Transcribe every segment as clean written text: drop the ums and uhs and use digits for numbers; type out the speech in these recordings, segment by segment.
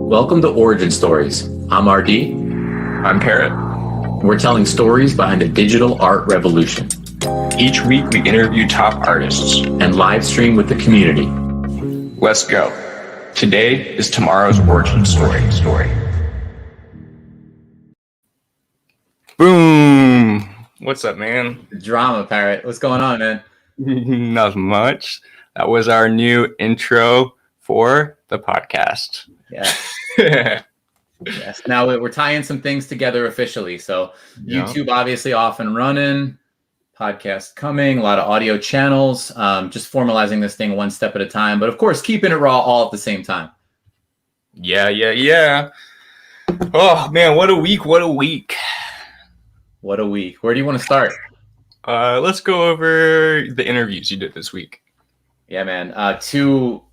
Welcome to Origin Stories. I'm RD. I'm Parrott. We're telling stories behind the digital art revolution. Each week we interview top artists and live stream with the community. Let's go. Today is tomorrow's origin story. Boom. What's up, man? Drama, Parrott. What's going on, man? Not much. That was our new intro for the podcast. Yeah. Yes. Now we're tying some things together officially. So YouTube obviously off and running, podcast coming, a lot of audio channels, just formalizing this thing one step at a time. But of course, keeping it raw all at the same time. Yeah. Oh, man, what a week. What a week. Where do you want to start? Let's go over the interviews you did this week. Yeah, man. Two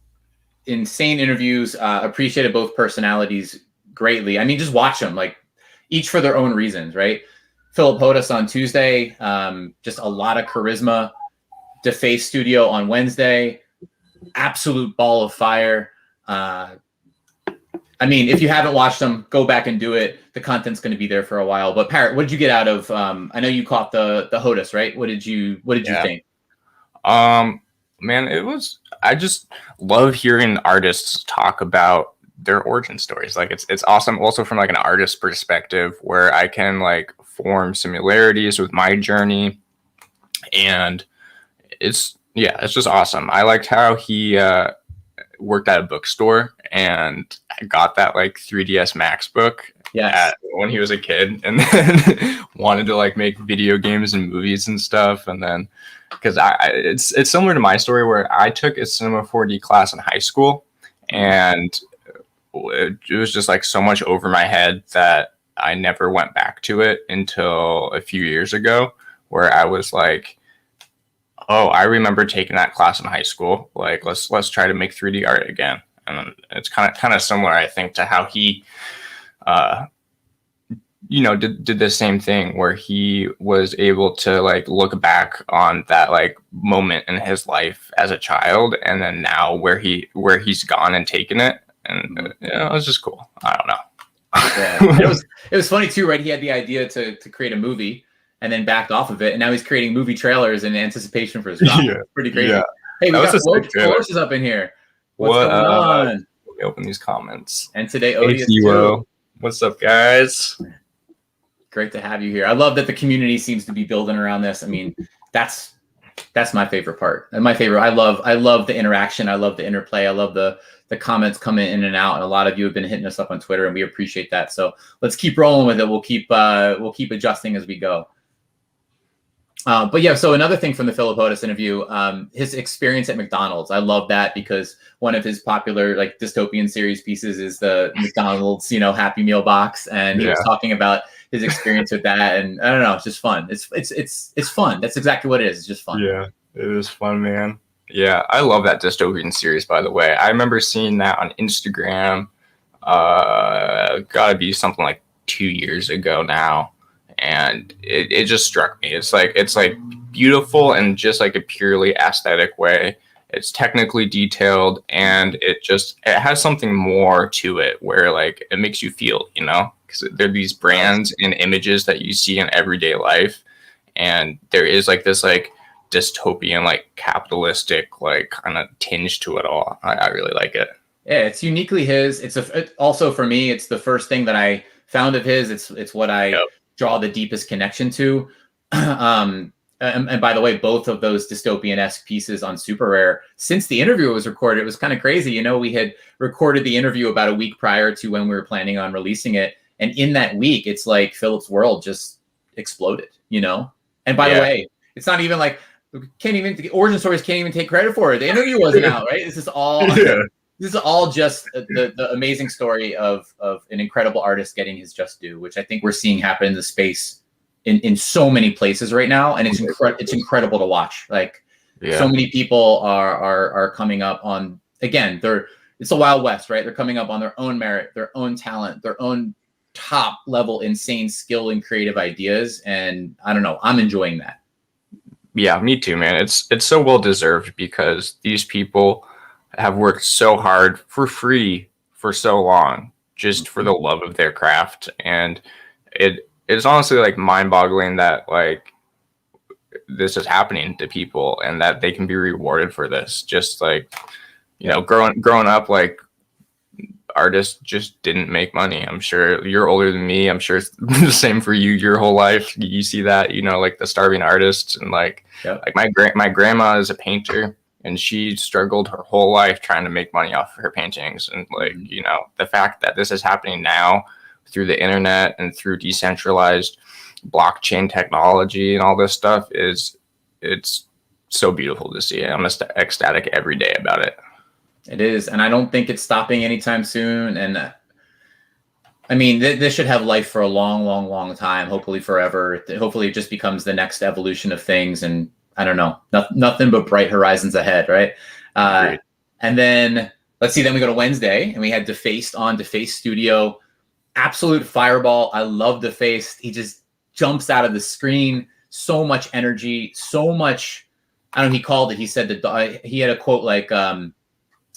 insane interviews. Appreciated both personalities greatly. I mean, just watch them, like each for their own reasons, right? Philip Hotus on Tuesday, just a lot of charisma. DeFace Studio on Wednesday, absolute ball of fire. I mean, if you haven't watched them, go back and do it. The content's going to be there for a while. But Parrott, what did you get out of? I know you caught the Hotus, right? What did you think? Man, I just love hearing artists talk about their origin stories. Like it's awesome also from like an artist perspective where I can like form similarities with my journey. And it's just awesome. I liked how he worked at a bookstore and got that like 3DS Max book when he was a kid, and then wanted to like make video games and movies and stuff. And then because it's similar to my story where I took a Cinema 4D class in high school, and it was just like so much over my head that I never went back to it until a few years ago, where I was like, oh, I remember taking that class in high school. Like, let's try to make 3D art again. And it's kind of similar, I think, to how he, did the same thing where he was able to like look back on that like moment in his life as a child, and then now where he's gone and taken it, and it was just cool. I don't know. Yeah. It was funny too, right? He had the idea to create a movie, and then backed off of it, and now he's creating movie trailers in anticipation for his drop. Yeah. Pretty crazy. Yeah. Hey, we got Forces up in here. What's going on? Let me open these comments. And today, Odious too. What's up, guys? Great to have you here. I love that the community seems to be building around this. I mean, that's my favorite part. And my favorite, I love the interaction. I love the interplay. I love the comments coming in and out. And a lot of you have been hitting us up on Twitter, and we appreciate that. So let's keep rolling with it. We'll keep adjusting as we go. But yeah, so another thing from the Philip Hotus interview, his experience at McDonald's. I love that because one of his popular like dystopian series pieces is the McDonald's, Happy Meal box, and he was talking about his experience with that, and I don't know, it's just fun. It's fun. That's exactly what it is. It's just fun. Yeah, it is fun, man. Yeah, I love that dystopian series. By the way, I remember seeing that on Instagram. Gotta be something like 2 years ago now. And it just struck me. It's like beautiful in just like a purely aesthetic way. It's technically detailed, and it has something more to it where like it makes you feel, because there are these brands and images that you see in everyday life, and there is like this like dystopian like capitalistic like kind of tinge to it all. I really like it. Yeah, it's uniquely his. Also for me, it's the first thing that I found of his. It's what I draw the deepest connection to. And by the way, both of those dystopian-esque pieces on SuperRare, since the interview was recorded, it was kind of crazy. We had recorded the interview about a week prior to when we were planning on releasing it. And in that week, it's like Philip's world just exploded, And by the way, it's not even like, Origin Stories can't even take credit for it. The interview wasn't out, right? This is all... This is all just the amazing story of an incredible artist getting his just due, which I think we're seeing happen in the space in so many places right now, and it's incredible to watch. Like so many people are coming up on, again, it's a Wild West, right? They're coming up on their own merit, their own talent, their own top level insane skill and creative ideas, and I don't know, I'm enjoying that. Yeah, me too, man. It's so well deserved because these people have worked so hard for free for so long, just for the love of their craft. And it's honestly like mind-boggling that like this is happening to people and that they can be rewarded for this. Just like, growing up, like artists just didn't make money. I'm sure you're older than me. I'm sure it's the same for you your whole life. You see that, like the starving artists, and like my grandma is a painter, and she struggled her whole life trying to make money off of her paintings. And like, the fact that this is happening now through the internet and through decentralized blockchain technology and all this stuff it's so beautiful to see. I'm just ecstatic every day about it. It is, and I don't think it's stopping anytime soon. And I mean, this should have life for a long, long, long time. Hopefully, forever. Hopefully, it just becomes the next evolution of things. And I don't know, nothing but bright horizons ahead, right? And then let's see. Then we go to Wednesday, and we had Defaced on Defaced Studio. Absolute fireball. I love Defaced. He just jumps out of the screen. So much energy. So much. I don't know. He called it. He said he had a quote like,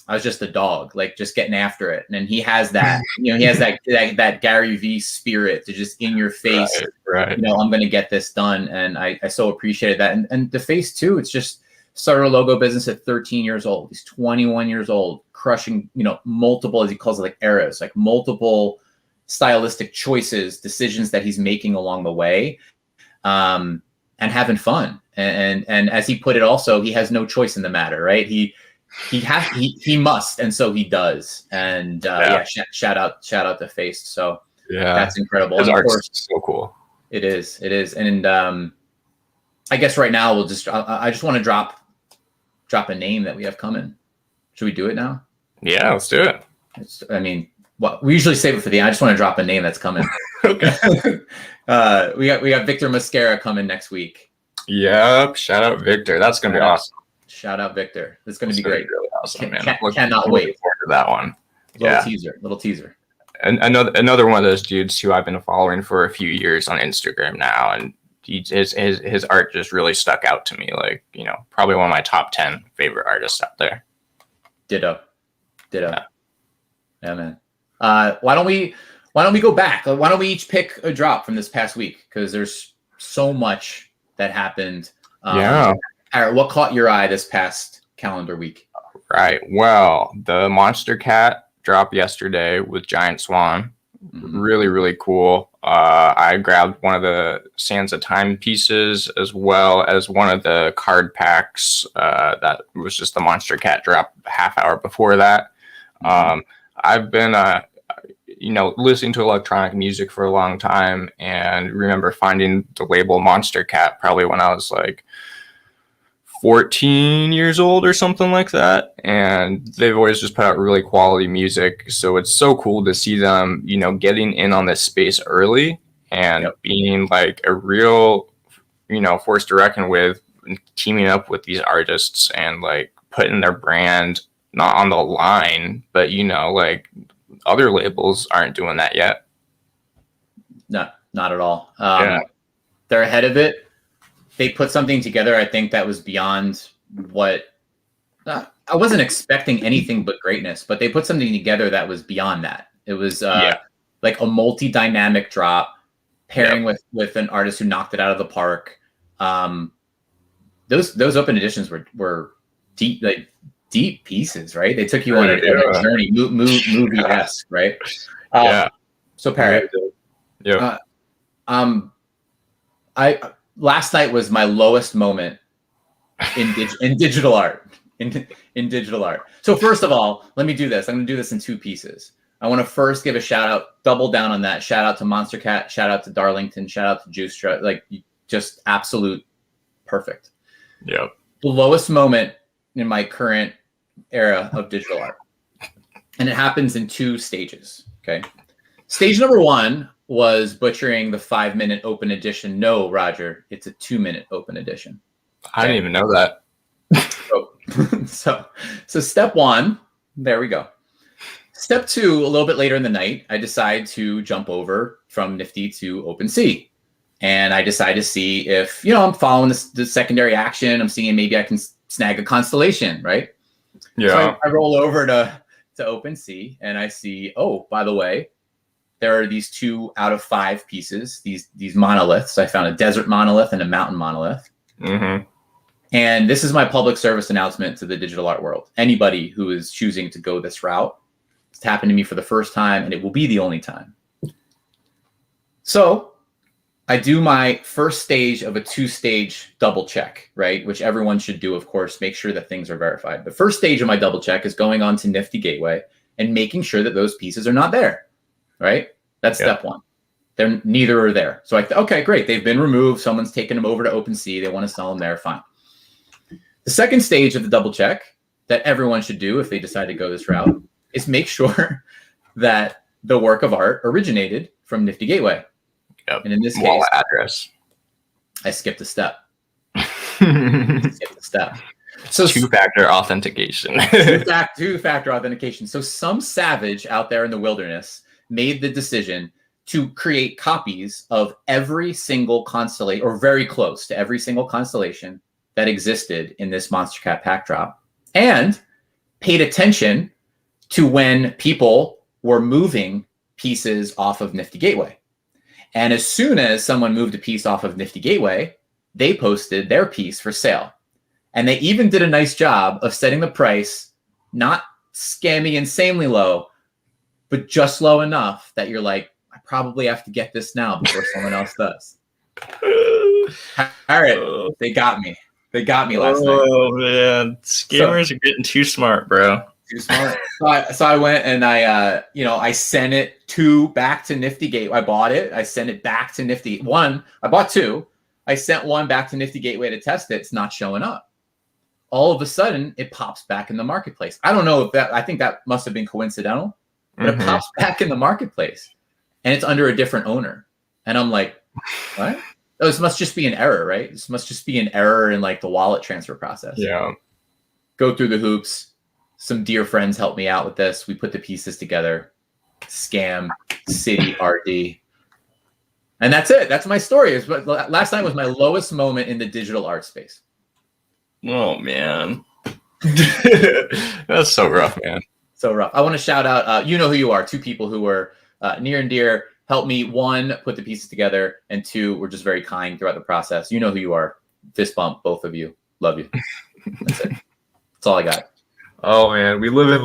I was just a dog, like just getting after it. And he has that, he has that Gary V spirit to just in your face, right. I'm going to get this done. And I so appreciated that. And Defaced too, it's just started a logo business at 13 years old. He's 21 years old, crushing, multiple, as he calls it, like eras, like multiple stylistic choices, decisions that he's making along the way, and having fun. And as he put it also, he has no choice in the matter, right? He must, and so he does. And shout out to Faced. So that's incredible. His and of art's so cool. It is. And I guess right now we'll I just want to drop a name that we have coming. Should we do it now? Yeah, let's do it. We usually save it for the end. I just want to drop a name that's coming. Okay. We got Victor Mascara coming next week. Yep. Shout out Victor. That's gonna be awesome. Shout out Victor. It's gonna be great. Really awesome, man. Cannot wait for that one. Little teaser. And another one of those dudes who I've been following for a few years on Instagram now, and his art just really stuck out to me. Like, probably one of my top 10 favorite artists out there. Ditto. Yeah, man. Why don't we go back? Why don't we each pick a drop from this past week? Because there's so much that happened. Parrott, what caught your eye this past calendar week? Right. Well, the Monster Cat dropped yesterday with Giant Swan. Mm-hmm. Really, really cool. I grabbed one of the Sands of Time pieces as well as one of the card packs that was just the Monster Cat drop half hour before that. Mm-hmm. I've been listening to electronic music for a long time, and remember finding the label Monster Cat probably when I was like 14 years old or something like that. And they've always just put out really quality music. So it's so cool to see them, getting in on this space early and being like a real, force to reckon with, teaming up with these artists and like putting their brand not on the line, but, like other labels aren't doing that yet. No, not at all. They're ahead of it. They put something together, I think, that was beyond what I wasn't expecting anything but greatness, but they put something together that was beyond that. It was like a multi-dynamic drop pairing with an artist who knocked it out of the park. Those open editions were deep pieces, right? They took you on a journey, movie-esque, right? So Parrott, last night was my lowest moment in digital art. In digital art. So first of all, let me do this. I'm going to do this in two pieces. I want to first give a shout out, double down on that. Shout out to Monster Cat. Shout out to Darlington. Shout out to Juice Truck. Like, just absolute perfect. Yep. The lowest moment in my current era of digital art, and it happens in two stages. Okay. Stage number one was butchering the 5-minute open edition. No, Roger, it's a 2-minute open edition. Okay? I didn't even know that. So step one, there we go. Step two, a little bit later in the night, I decide to jump over from Nifty to OpenSea. And I decide to see if, I'm following the secondary action. I'm seeing maybe I can snag a constellation, right? Yeah. So I roll over to OpenSea and I see, oh, by the way, there are these 2 out of 5 pieces, these monoliths. I found a desert monolith and a mountain monolith. Mm-hmm. And this is my public service announcement to the digital art world. Anybody who is choosing to go this route, it's happened to me for the first time, and it will be the only time. So I do my first stage of a 2-stage double check, right? Which everyone should do, of course, make sure that things are verified. The first stage of my double check is going on to Nifty Gateway and making sure that those pieces are not there, right? That's step 1. They're neither are there. So okay, great. They've been removed. Someone's taken them over to OpenSea. They want to sell them there. Fine. The second stage of the double check that everyone should do if they decide to go this route is make sure that the work of art originated from Nifty Gateway. Yep. And in this wallet case, address. I skipped a step. So Two-factor authentication. Two-factor authentication. So some savage out there in the wilderness made the decision to create copies of every single constellation, or very close to every single constellation that existed in this Monster Cat pack drop, and paid attention to when people were moving pieces off of Nifty Gateway. And as soon as someone moved a piece off of Nifty Gateway, they posted their piece for sale. And they even did a nice job of setting the price, not scamming insanely low, but just low enough that you're like, I probably have to get this now before someone else does. Parrott, they got me. They got me last night. Oh, man. Scammers are getting too smart, bro. Too smart. So I went and I sent it back to Nifty Gateway. I bought it. I sent it back to Nifty. I bought 2. I sent one back to Nifty Gateway to test it. It's not showing up. All of a sudden, it pops back in the marketplace. I don't know if I think that must have been coincidental, but it pops back in the marketplace and it's under a different owner. And I'm like, what? Oh, this must just be an error, right? This must just be an error in like the wallet transfer process. Yeah. Go through the hoops. Some dear friends helped me out with this. We put the pieces together. Scam, City, RD. And that's it. That's my story. Last night was my lowest moment in the digital art space. Oh, man. That's so rough, man. So rough. I want to shout out, you know who you are. 2 people who were near and dear, helped me, 1, put the pieces together, and 2, were just very kind throughout the process. You know who you are. Fist bump, both of you. Love you. That's it. That's all I got. Oh, man. We live and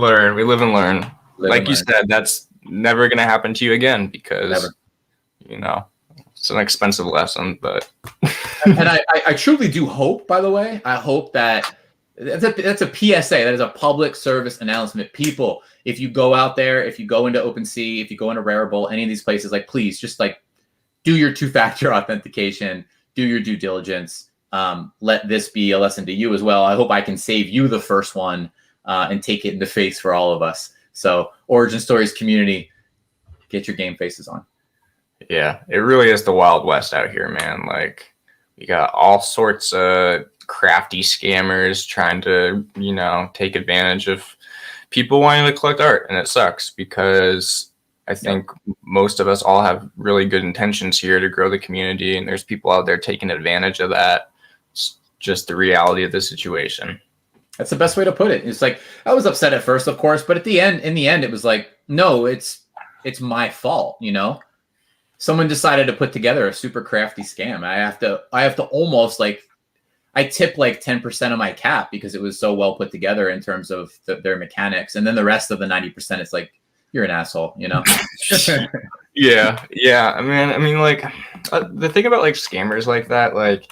learn. Like you said, that's never going to happen to you again because, it's an expensive lesson. But and I truly do hope, by the way, I hope that that's a PSA. That is a public service announcement. People, if you go out there, if you go into OpenSea, if you go into Rarible, any of these places, like, please just like do your 2-factor authentication, do your due diligence. Let this be a lesson to you as well. I hope I can save you the first one and take it in the face for all of us. So Origin Stories community, get your game faces on. Yeah, it really is the Wild West out here, man. Like, we got all sorts of crafty scammers trying to, take advantage of people wanting to collect art. And it sucks because I think most of us all have really good intentions here to grow the community. And there's people out there taking advantage of that. It's just the reality of the situation. That's the best way to put it. It's like, I was upset at first, of course, but in the end, it was like, no, it's my fault. Someone decided to put together a super crafty scam. I have to almost I tip like 10% of my cap because it was so well put together in terms of their mechanics. And then the rest of the 90%, it's like, you're an asshole, Yeah. I mean, like, the thing about like scammers like that, like,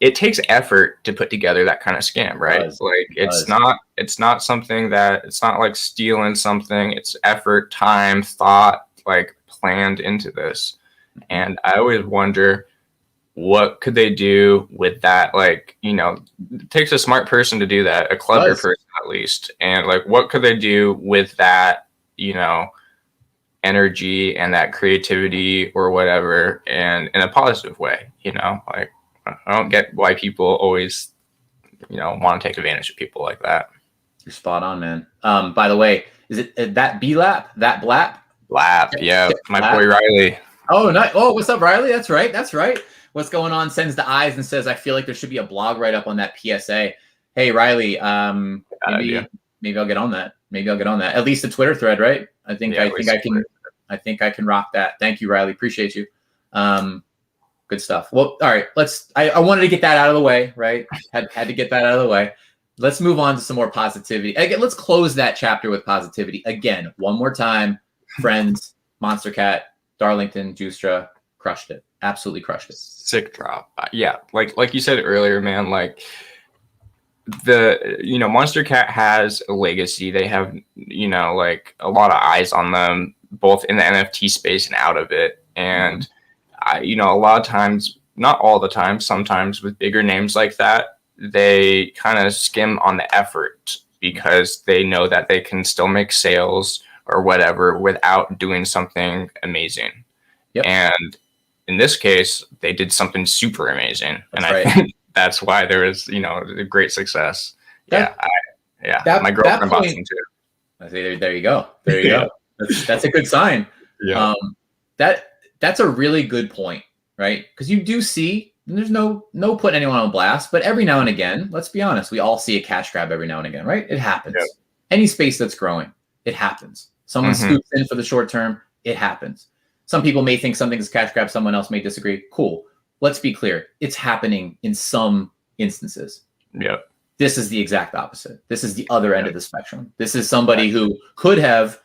it takes effort to put together that kind of scam, right? It's not something that, it's not like stealing something. It's effort, time, thought, like, planned into this. And I always wonder, what could they do with that? Like, it takes a smart person to do that, a clever person at least. And like, what could they do with that, energy and that creativity or whatever, and in a positive way, like, I don't get why people always, want to take advantage of people like that. You're spot on, man. By the way, is it that B-Lap? That Blap? Blap, yeah. My boy Riley. Oh, nice. Oh, what's up, Riley? That's right. What's going on? Sends the eyes and says, I feel like there should be a blog write-up on that PSA. Hey, Maybe I'll get on that. At least a Twitter thread, right? I think I can I think I can rock that. Thank you, Riley. Appreciate you. Good stuff. Well, all right. I wanted to get that out of the way, right? Had to get that out of the way. Let's move on to some more positivity. Again, let's close that chapter with positivity. Again, one more time. Friends, Monster Cat, Darlington, Justra, crushed it. Absolutely crushed it. Sick drop. Yeah, like you said earlier, man, like Monster Cat has a legacy. They have, like a lot of eyes on them, both in the NFT space and out of it. And a lot of times, not all the time, sometimes with bigger names like that, they kind of skim on the effort because they know that they can still make sales or whatever without doing something amazing. Yep. And in this case, they did something super amazing. That's I think that's why there was, a great success. My girlfriend bought some too. I say, there you go. There you go. That's a good sign. Yeah. That's a really good point, right? Because you do see, there's no putting anyone on blast, but every now and again, let's be honest, we all see a cash grab every now and again, right? It happens. Yep. Any space that's growing, it happens. Someone scoops in for the short term, it happens. Some people may think something is cash grab, someone else may disagree. Cool. Let's be clear. It's happening in some instances. Yep. This is the exact opposite. This is the other end of the spectrum. This is somebody who could have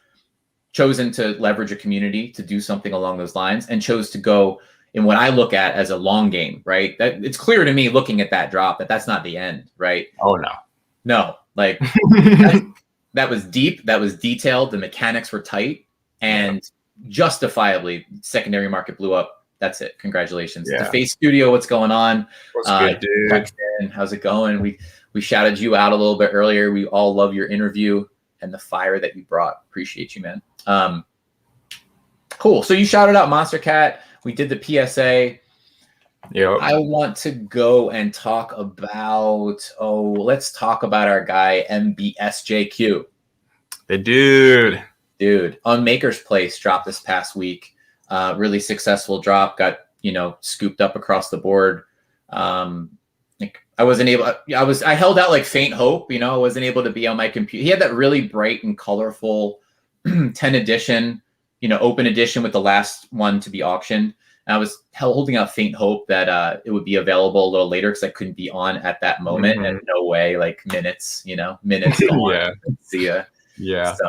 chosen to leverage a community to do something along those lines and chose to go in what I look at as a long game, right? That it's clear to me looking at that drop that that's not the end, right? Oh, no. No, like that was deep. That was detailed. The mechanics were tight and justifiably secondary market blew up. That's it. Congratulations. Yeah. The Face Studio, what's going on? What's good, dude? How's it going? We shouted you out a little bit earlier. We all love your interview and the fire that you brought. Appreciate you, man. Cool. So you shouted out Monster Cat. We did the PSA. Yeah. I want to go and talk about, let's talk about our guy, MBSJQ. The dude. On Maker's Place dropped this past week. Really successful drop. Got, scooped up across the board. I wasn't able, I held out like faint hope, I wasn't able to be on my computer. He had that really bright and colorful 10 edition, open edition with the last one to be auctioned. And I was holding out faint hope that it would be available a little later because I couldn't be on at that moment. And no way, like minutes. Yeah. See ya. Yeah. So.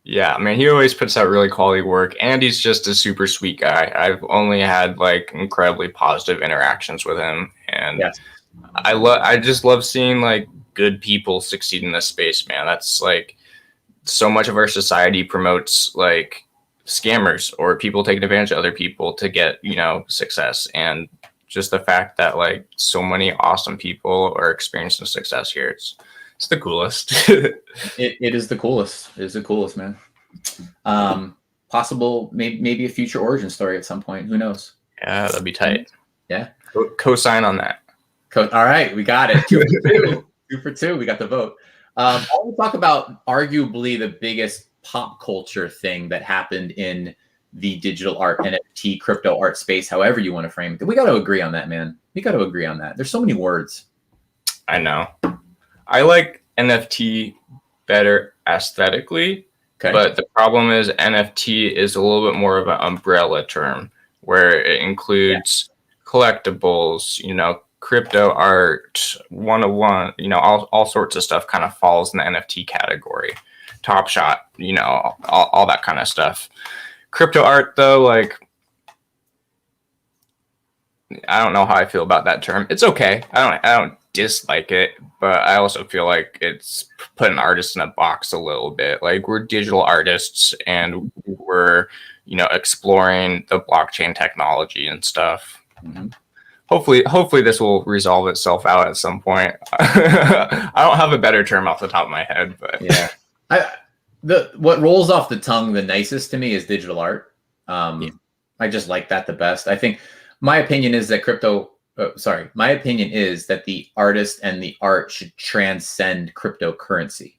Yeah. I mean, he always puts out really quality work, and he's just a super sweet guy. I've only had like incredibly positive interactions with him, and yes. I just love seeing like good people succeed in this space, man. That's like so much of our society promotes like scammers or people taking advantage of other people to get, success. And just the fact that like so many awesome people are experiencing success here. It's the coolest. It is the coolest. It is the coolest, man. Possible, maybe a future origin story at some point. Who knows? Yeah, that'd be tight. Yeah. Co-sign on that. All right, we got it. 2 for 2. 2 for 2. We got the vote. I want to talk about arguably the biggest pop culture thing that happened in the digital art, NFT, crypto art space, however you want to frame it. We got to agree on that, man. We got to agree on that. There's so many words. I know. I like NFT better aesthetically, but the problem is NFT is a little bit more of an umbrella term where it includes collectibles, crypto art, 101, all sorts of stuff kind of falls in the NFT category. Top Shot, all that kind of stuff. Crypto art, though, like, I don't know how I feel about that term. It's okay. I don't dislike it, but I also feel like it's putting artists in a box a little bit. Like, we're digital artists and we're, exploring the blockchain technology and stuff. Mm-hmm. Hopefully this will resolve itself out at some point. I don't have a better term off the top of my head, but yeah. What rolls off the tongue the nicest to me is digital art. I just like that the best. I think my opinion is that the artist and the art should transcend cryptocurrency,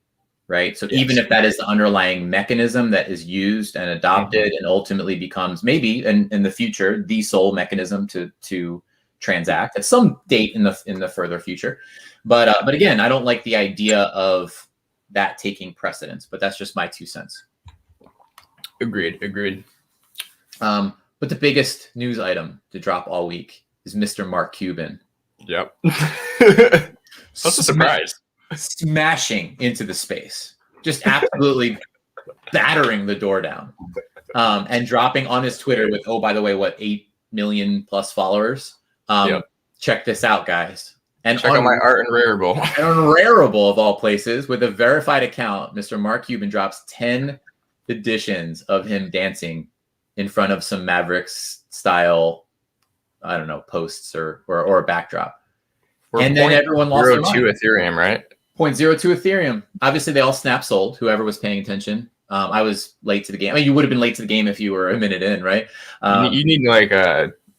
right? So even if that is the underlying mechanism that is used and adopted and ultimately becomes maybe in the future the sole mechanism to transact at some date in the further future, but again, I don't like the idea of that taking precedence, but that's just my 2 cents. Agreed. But the biggest news item to drop all week is Mr. Mark Cuban. Yep. That's a surprise. Smashing into the space. Just absolutely battering the door down. And dropping on his Twitter with, oh, by the way, 8 million plus followers. Check this out, guys. And check out my art and Rareable. And on Rareable, of all places, with a verified account, Mr. Mark Cuban drops 10 editions of him dancing in front of some Mavericks style, I don't know, posts or a backdrop. And then everyone lost their mind. 0.02 Ethereum, right? 0.02 Ethereum. Obviously, they all snap sold, whoever was paying attention. I was late to the game. I mean, you would have been late to the game if you were a minute in, right? You need like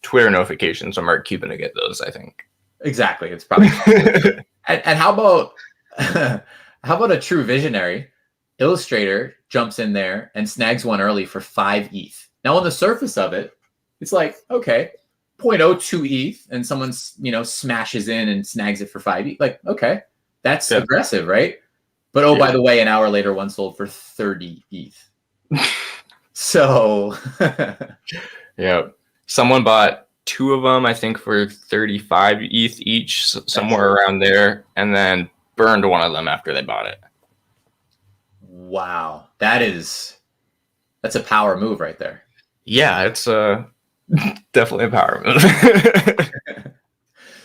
Twitter notifications on Mark Cuban to get those, I think. Exactly. It's probably and how about a true visionary? Illustrator jumps in there and snags one early for 5 ETH. Now, on the surface of it, it's like, okay, 0.02 ETH, and someone smashes in and snags it for 5 ETH. Like, okay, that's aggressive, right? But by the way, an hour later, one sold for 30 ETH. So, someone bought 2 of them, I think, for 35 ETH each, somewhere around there, and then burned one of them after they bought it. Wow, that's a power move right there. Yeah, it's definitely a power move.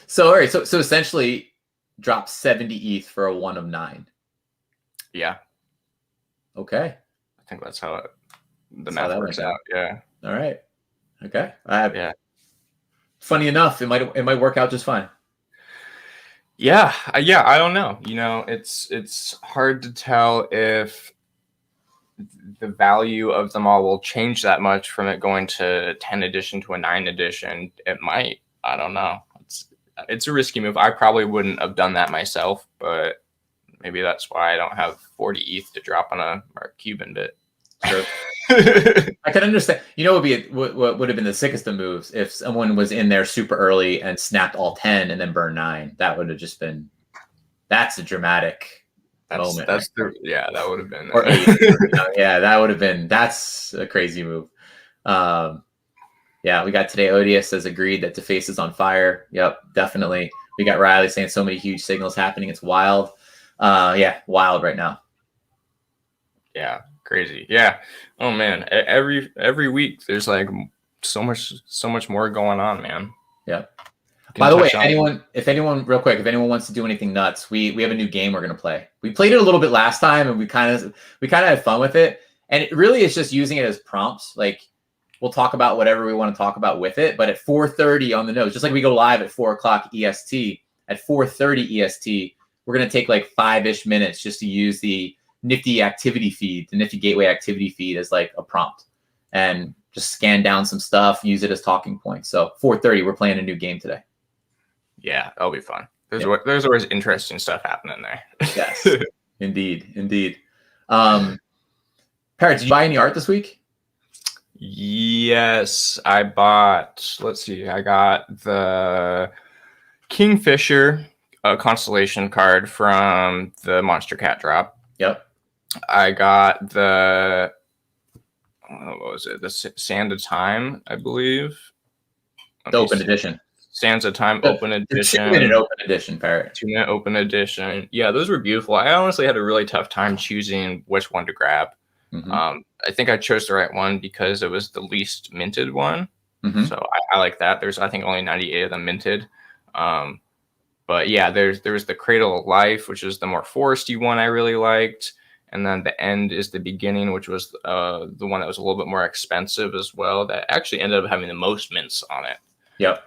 So, all right, so essentially, drop 70 ETH for a 1 of 9. Yeah. Okay. I think that's how the math works out. Yeah. All right. Okay. Funny enough, it might work out just fine. Yeah. I don't know. It's hard to tell if the value of them all will change that much from it going to 10 edition to a 9 edition. It might. I don't know. It's a risky move. I probably wouldn't have done that myself, but maybe that's why I don't have 40 ETH to drop on a Mark Cuban bit. Sure. I can understand. What would have been the sickest of moves if someone was in there super early and snapped all 10 and then burned 9. That would have just been. That's a dramatic moment. That would have been. Or 8. That would have been. That's a crazy move. We got today. Odious has agreed that DeFace is on fire. Yep, definitely. We got Riley saying so many huge signals happening. It's wild. Wild right now. Yeah, crazy. Yeah. Oh man, every week there's like so much more going on, man. Yeah. By the way, if anyone wants to do anything nuts, we have a new game we're gonna play. We played it a little bit last time, and we kind of had fun with it. And it really is just using it as prompts. Like, we'll talk about whatever we want to talk about with it, but at 4:30 on the nose, just like we go live at 4 o'clock EST, at 4:30 EST, we're going to take like 5-ish minutes just to use the Nifty activity feed, the Nifty Gateway activity feed as like a prompt, and just scan down some stuff, use it as talking points. So 4:30, we're playing a new game today. Yeah, that'll be fun. There's always interesting stuff happening there. Yes, indeed. Parrott, did you buy any art this week? Yes, I bought. Let's see. I got the Kingfisher constellation card from the Monster Cat drop. Yep. I got the what was it? The Sand of Time, I believe. The open edition. Sands of Time open edition. 2-minute open edition, Parrott. 2-minute open edition. Yeah, those were beautiful. I honestly had a really tough time choosing which one to grab. Mm-hmm. I think I chose the right one because it was the least minted one. Mm-hmm. So I like that. There's, I think, only 98 of them minted. But yeah, there's the Cradle of Life, which is the more foresty one I really liked. And then the End is the Beginning, which was the one that was a little bit more expensive as well. That actually ended up having the most mints on it. Yep.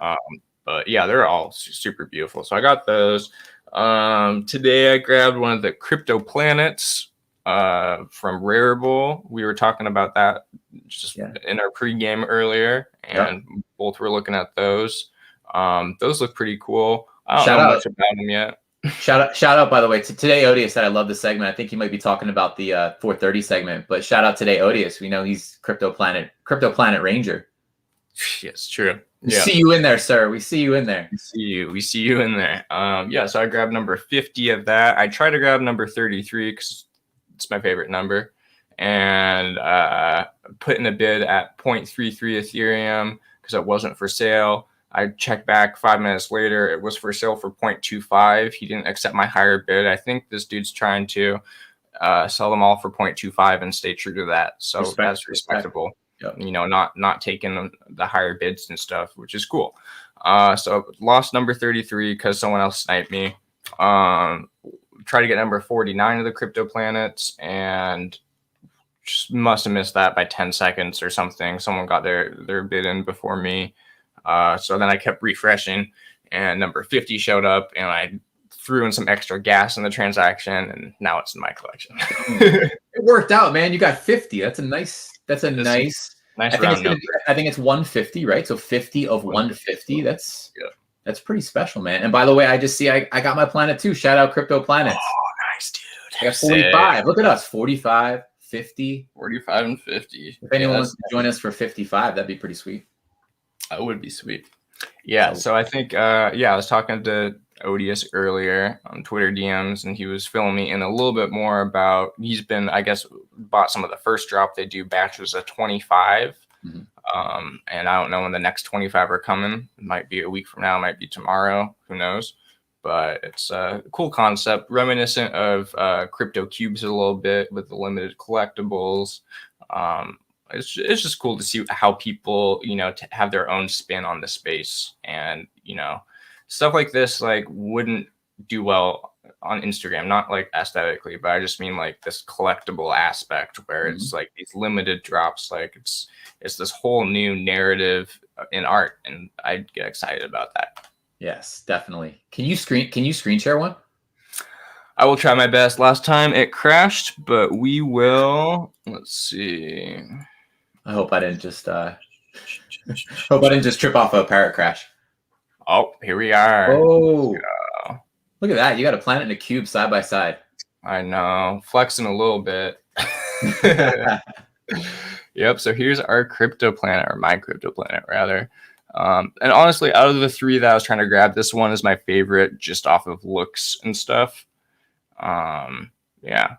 But yeah, they're all super beautiful. So I got those. Today I grabbed one of the Crypto Planets from Rareable. We were talking about that just in our pregame earlier, and both were looking at those. Those look pretty cool. I don't know much about them yet. Shout out, by the way, to Today Odious said I love the segment. I think he might be talking about the 4:30 segment, but shout out Today Odious. We know he's Crypto Planet Ranger. Yes, true. We see you in there, sir. We see you in there. We see you in there. So I grabbed number 50 of that. I tried to grab number 33 because it's my favorite number. And put in a bid at 0.33 Ethereum because it wasn't for sale. I checked back 5 minutes later. It was for sale for 0.25. He didn't accept my higher bid. I think this dude's trying to sell them all for 0.25 and stay true to that. So that's respectable. Yep. Not taking the higher bids and stuff, which is cool. So lost number 33 because someone else sniped me. Try to get number 49 of the crypto planets and just must have missed that by 10 seconds or something. Someone got their bid in before me. So then I kept refreshing and number 50 showed up and I threw in some extra gas in the transaction and now it's in my collection. It worked out, man. You got 50. That's a nice nice I think it's 150, right? So 50 of 150. That's pretty special, man. And by the way, I just see I got my planet too. Shout out Crypto Planets. Oh, nice, dude. I got 45. Look at us. 45, 50. 45 and 50. If anyone wants to join us for 55, that'd be pretty sweet. That would be sweet. Yeah. So I think I was talking to Odious earlier on Twitter DMs and he was filling me in a little bit more about he's been, I guess, bought some of the first drop. They do batches of 25. And I don't know when the next 25 are coming. It might be a week from now, it might be tomorrow, who knows. But it's a cool concept, reminiscent of crypto cubes a little bit with the limited collectibles. It's just cool to see how people, to have their own spin on the space. And, stuff like this, wouldn't do well on Instagram, not aesthetically, but I just mean this collectible aspect where it's these limited drops, it's this whole new narrative in art. And I get excited about that. Yes, definitely. Can you screen share one? I will try my best. Last time it crashed, but we will. Let's see. I hope I didn't just trip off a Parrot crash. Oh, here we are. Oh, look at that. You got a planet and a cube side by side. I know. Flexing a little bit. Yep. So here's our crypto planet, or my crypto planet, rather. And honestly, out of the three that I was trying to grab, this one is my favorite just off of looks and stuff. Yeah.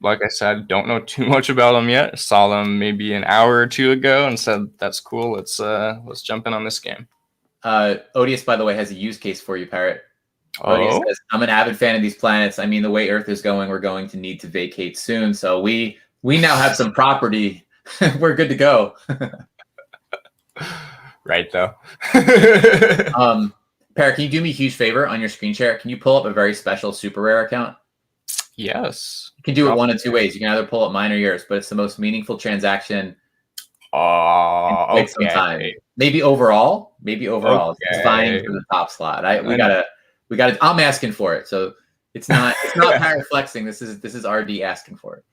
Like I said, don't know too much about them yet. Saw them maybe an hour or two ago and said, that's cool. Let's jump in on this game. Odious, by the way, has a use case for you, Parrot. Odious says, I'm an avid fan of these planets. I mean, the way Earth is going, we're going to need to vacate soon. So we now have some property. We're good to go. Right, though. Parrot, can you do me a huge favor on your screen share? Can you pull up a very special SuperRare account? Yes. You can do it one of two ways. You can either pull up mine or yours, but it's the most meaningful transaction. Okay. Some time. Maybe overall. Okay. It's fine for the top slot. We gotta. I'm asking for it, so it's not Parrot flexing. This is RD asking for it.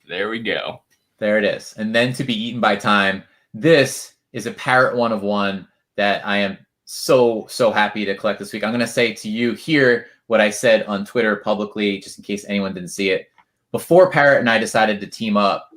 There we go. There it is. And then to be eaten by time. This is a Parrot 1 of 1 that I am so happy to collect this week. I'm gonna say to you here what I said on Twitter publicly, just in case anyone didn't see it. Before Parrot and I decided to team up,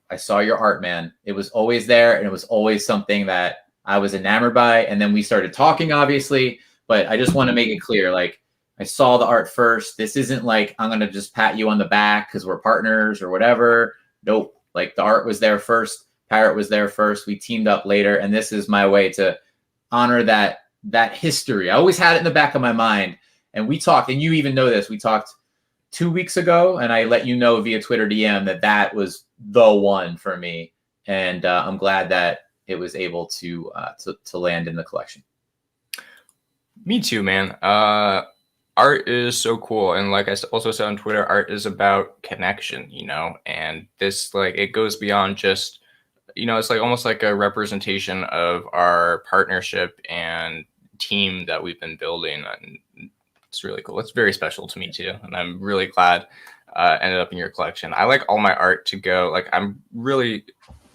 I saw your art, man. It was always there, and it was always something that I was enamored by. And then we started talking, obviously. But I just want to make it clear, I saw the art first. This isn't I'm going to just pat you on the back because we're partners or whatever. Nope. The art was there first. Parrot was there first. We teamed up later. And this is my way to honor that history. I always had it in the back of my mind. And we talked, and you even know this. We talked 2 weeks ago, and I let you know via Twitter DM that was the one for me. And I'm glad that it was able to land in the collection. Me too, man. Art is so cool. And like I also said on Twitter, art is about connection, and this, it goes beyond just, it's almost like a representation of our partnership and team that we've been building. And it's really cool. It's very special to me too. And I'm really glad ended up in your collection. I like all my art to go. I'm really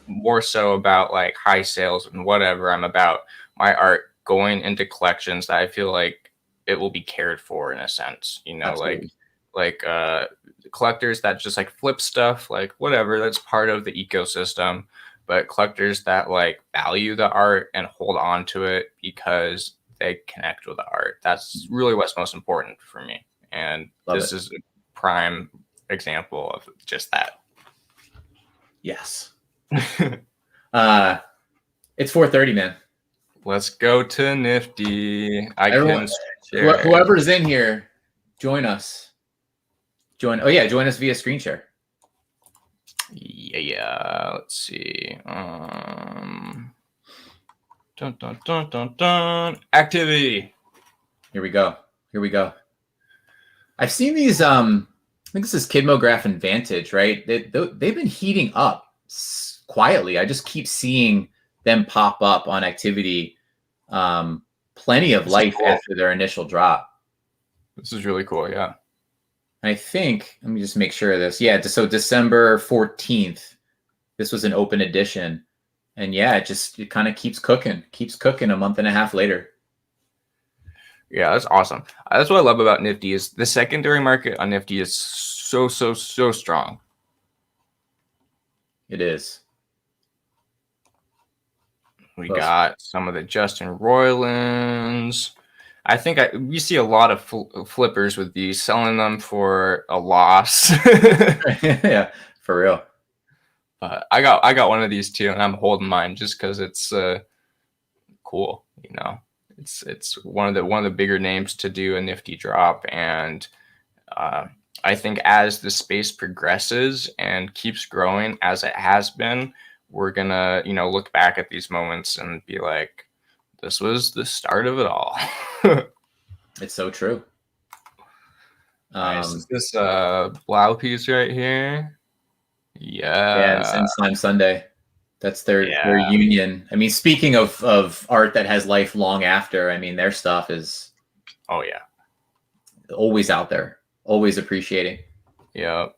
more so about high sales and whatever. I'm about my art going into collections that I feel like it will be cared for in a sense, Absolutely. Collectors that just flip stuff, whatever, that's part of the ecosystem, but collectors that value the art and hold on to it because they connect with the art. That's really what's most important for me. And this is a prime example of just that. Yes. It's 4:30, man. Let's go to Nifty. Everyone, whoever's in here, join us. Join us via screen share. Yeah. Let's see. Dun, dun, dun, dun, dun. Activity. Here we go. I've seen these. I think this is Kidmograph and Vantage, right? They've been heating up quietly. I just keep seeing them pop up on activity. Plenty of life after their initial drop. This is really cool. Yeah. I think, let me just make sure of this. Yeah. So December 14th, this was an open edition. And yeah, it kind of keeps cooking a month and a half later. Yeah, that's awesome. That's what I love about Nifty is the secondary market on Nifty is so strong. It is. We got some of the Justin Roilands. I think we see a lot of flippers with these, selling them for a loss. Yeah, for real. But I got one of these too, and I'm holding mine just because it's cool. You know, it's one of the bigger names to do a Nifty drop, and I think as the space progresses and keeps growing as it has been, we're gonna look back at these moments and be like, this was the start of it all. It's so true. Nice. Is this Blau piece right here? Yeah, it's in Slime Sunday. That's their union. I mean, speaking of art that has life long after, I mean, their stuff is always out there, always appreciating. Yeah.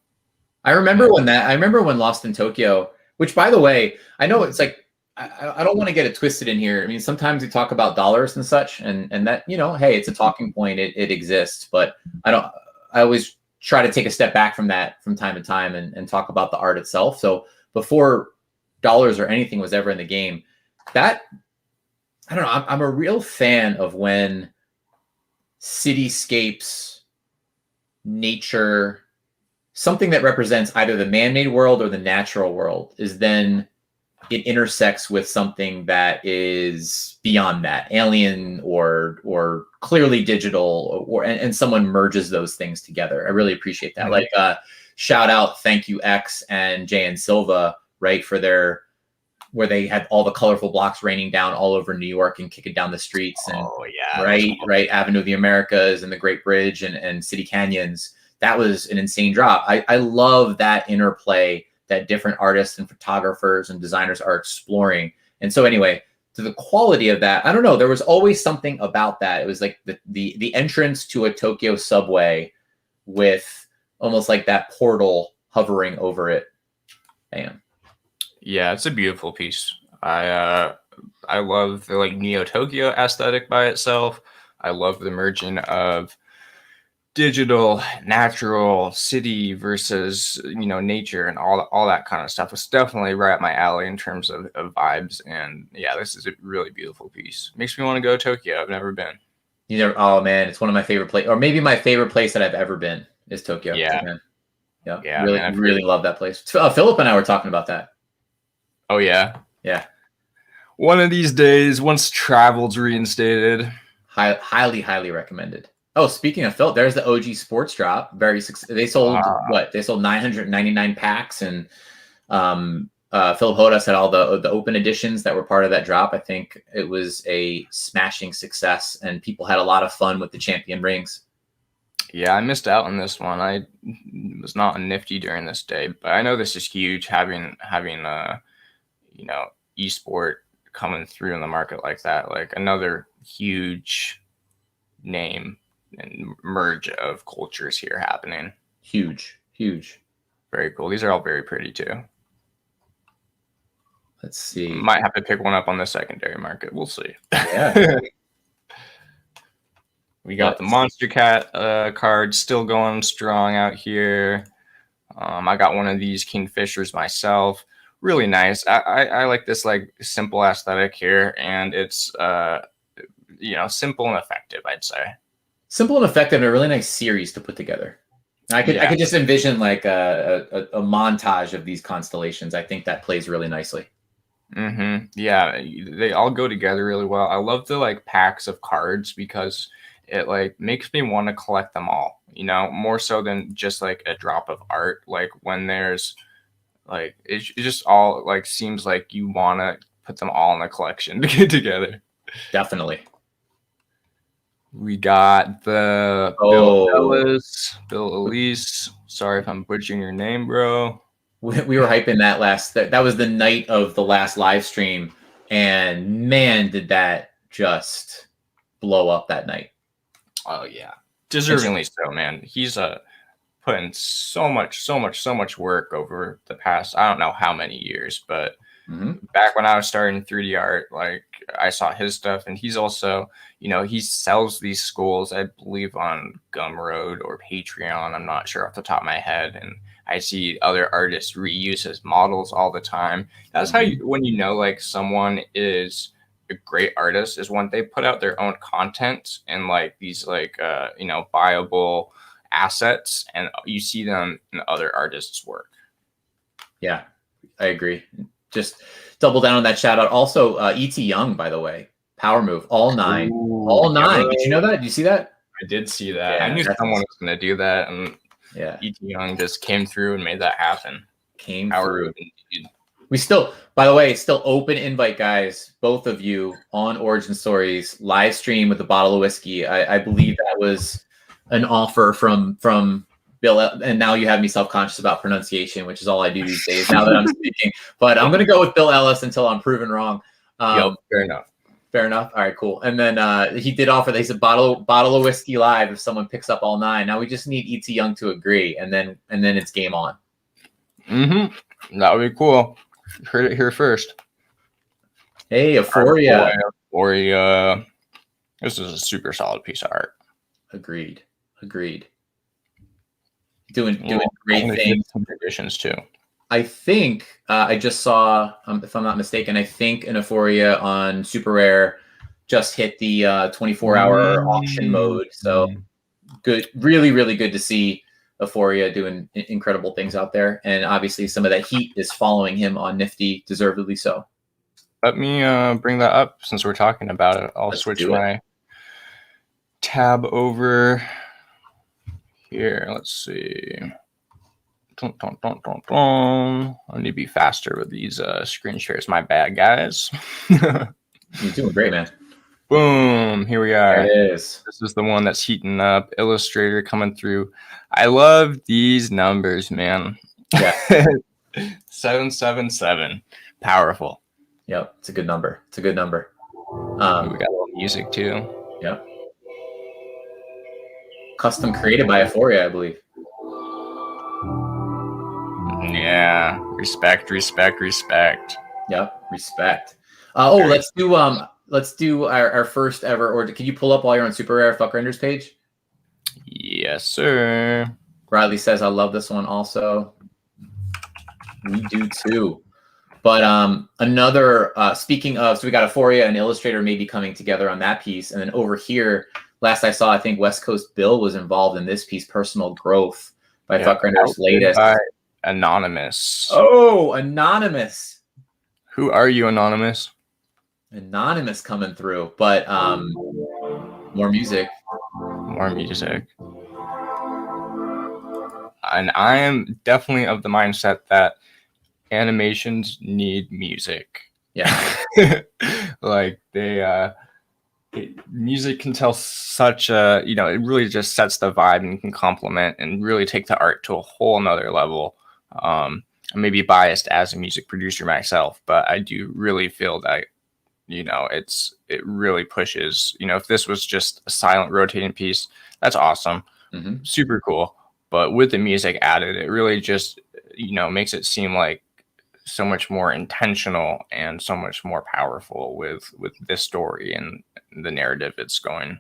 I remember when Lost in Tokyo, which by the way, I know it's like I don't want to get it twisted in here. I mean, sometimes we talk about dollars and such, and that, hey, it's a talking point. It exists, but I always try to take a step back from that from time to time and talk about the art itself. So before dollars or anything was ever in the game, that, I don't know, I'm a real fan of when cityscapes, nature, something that represents either the man-made world or the natural world is then it intersects with something that is beyond that, alien or clearly digital, and someone merges those things together. I really appreciate that. Mm-hmm. Like shout out, thank you X and JN Silva, right, for where they had all the colorful blocks raining down all over New York and kicking down the streets, and right, Avenue of the Americas and the Great Bridge and City Canyons. That was an insane drop. I love that interplay that different artists and photographers and designers are exploring. And so anyway, to the quality of that, I don't know, there was always something about that. It was like the entrance to a Tokyo subway with almost like that portal hovering over it. Damn. Yeah, it's a beautiful piece. I love the Neo Tokyo aesthetic by itself. I love the merging of digital, natural, city versus nature and all that kind of stuff. It's definitely right up my alley in terms of vibes. And yeah, this is a really beautiful piece. Makes me want to go to Tokyo. I've never been. Oh man, it's one of my favorite places, or maybe my favorite place that I've ever been is Tokyo. Yeah, man. Yeah, really love that place. Philip and I were talking about that. Oh yeah, yeah. One of these days, once travel's reinstated, highly recommended. Oh, speaking of Phil, there's the OG Sports drop. They sold They sold 999 packs, and Philip Hodas had all the open editions that were part of that drop. I think it was a smashing success, and people had a lot of fun with the champion rings. Yeah, I missed out on this one. I was not on Nifty during this day, but I know this is huge. Having esport coming through in the market like that, like another huge name and merge of cultures here happening. Huge. Very cool. These are all very pretty too. Let's see. Might have to pick one up on the secondary market. We'll see. Yeah. We got the Monster Cat card still going strong out here. I got one of these Kingfishers myself. Really nice. I like this simple aesthetic here, and it's simple and effective, I'd say. Simple and effective, and a really nice series to put together. I could just envision like a montage of these constellations. I think that plays really nicely. Yeah, they all go together really well. I love the like packs of cards because it like makes me want to collect them all, you know, more so than just like a drop of art. Like when there's like it just all like seems like you want to put them all in a collection to get together. Definitely. We got the Bill Elise. Sorry if I'm butchering your name, bro. We were hyping that was the night of the last live stream, and man, did that just blow up that night. Oh yeah, deservingly so, man. He's put in so much work over the past, I don't know how many years, but back when I was starting 3D art, like I saw his stuff, and he's also, you know, he sells these schools, I believe, on Gumroad or Patreon. I'm not sure off the top of my head, and I see other artists reuse his models all the time. That's how when you know like someone is a great artist is when they put out their own content and like these like you know, buyable assets, and you see them in other artists' work. Yeah, I agree. Just double down on that shout out. Also, E.T. Young, by the way, power move, all 9. Ooh, all 9. Did you know that? Did you see that? I did see that. Yeah, I knew someone was going to do that, and E.T. Young just came through and made that happen. Through. We still, by the way, still open invite, guys. Both of you on Origin Stories live stream with a bottle of whiskey. I believe that was an offer from Bill, and now you have me self-conscious about pronunciation, which is all I do these days now that I'm speaking. But I'm going to go with Bill Ellis until I'm proven wrong. Fair enough. Fair enough. All right, cool. And then he did offer. They said bottle of whiskey live if someone picks up all 9. Now we just need E.T. Young to agree, and then it's game on. That would be cool. Heard it here first. Hey, Euphoria. This is a super solid piece of art. Agreed. Doing great things. Some traditions too. I think I just saw, if I'm not mistaken, I think an Euphoria on SuperRare just hit the 24-hour auction mode. So good, really, really good to see Euphoria doing incredible things out there. And obviously some of that heat is following him on Nifty, deservedly so. Let me bring that up since we're talking about it. I'll switch my tab over here. Let's see. I need to be faster with these screen shares. My bad, guys. You're doing great, man. Boom. Here we are. There it is. This is the one that's heating up. Illustrator coming through. I love these numbers, man. Yeah. 777. Powerful. Yep. It's a good number. We got a little music too. Yep. Custom created by Euphoria, I believe. Yeah. Respect. Yep. Respect. Let's do our first ever order. Can you pull up while you're on SuperRare Fuck Renders page? Yes, sir. Riley says, I love this one also. We do too. But another, speaking of, so we got Euphoria and Illustrator maybe coming together on that piece. And then over here, last I saw, I think West Coast Bill was involved in this piece, Personal Growth by Fuck Render's latest. By Anonymous. Oh, Anonymous. Who are you, Anonymous? Anonymous coming through, but more music. And I am definitely of the mindset that animations need music. Yeah. Like music can tell such a, you know, it really just sets the vibe and can complement and really take the art to a whole nother level. I may be biased as a music producer myself, but I do really feel that, you know, it really pushes, you know, if this was just a silent rotating piece, that's awesome. Super cool. But with the music added, it really just, you know, makes it seem like so much more intentional and so much more powerful with this story and the narrative it's going.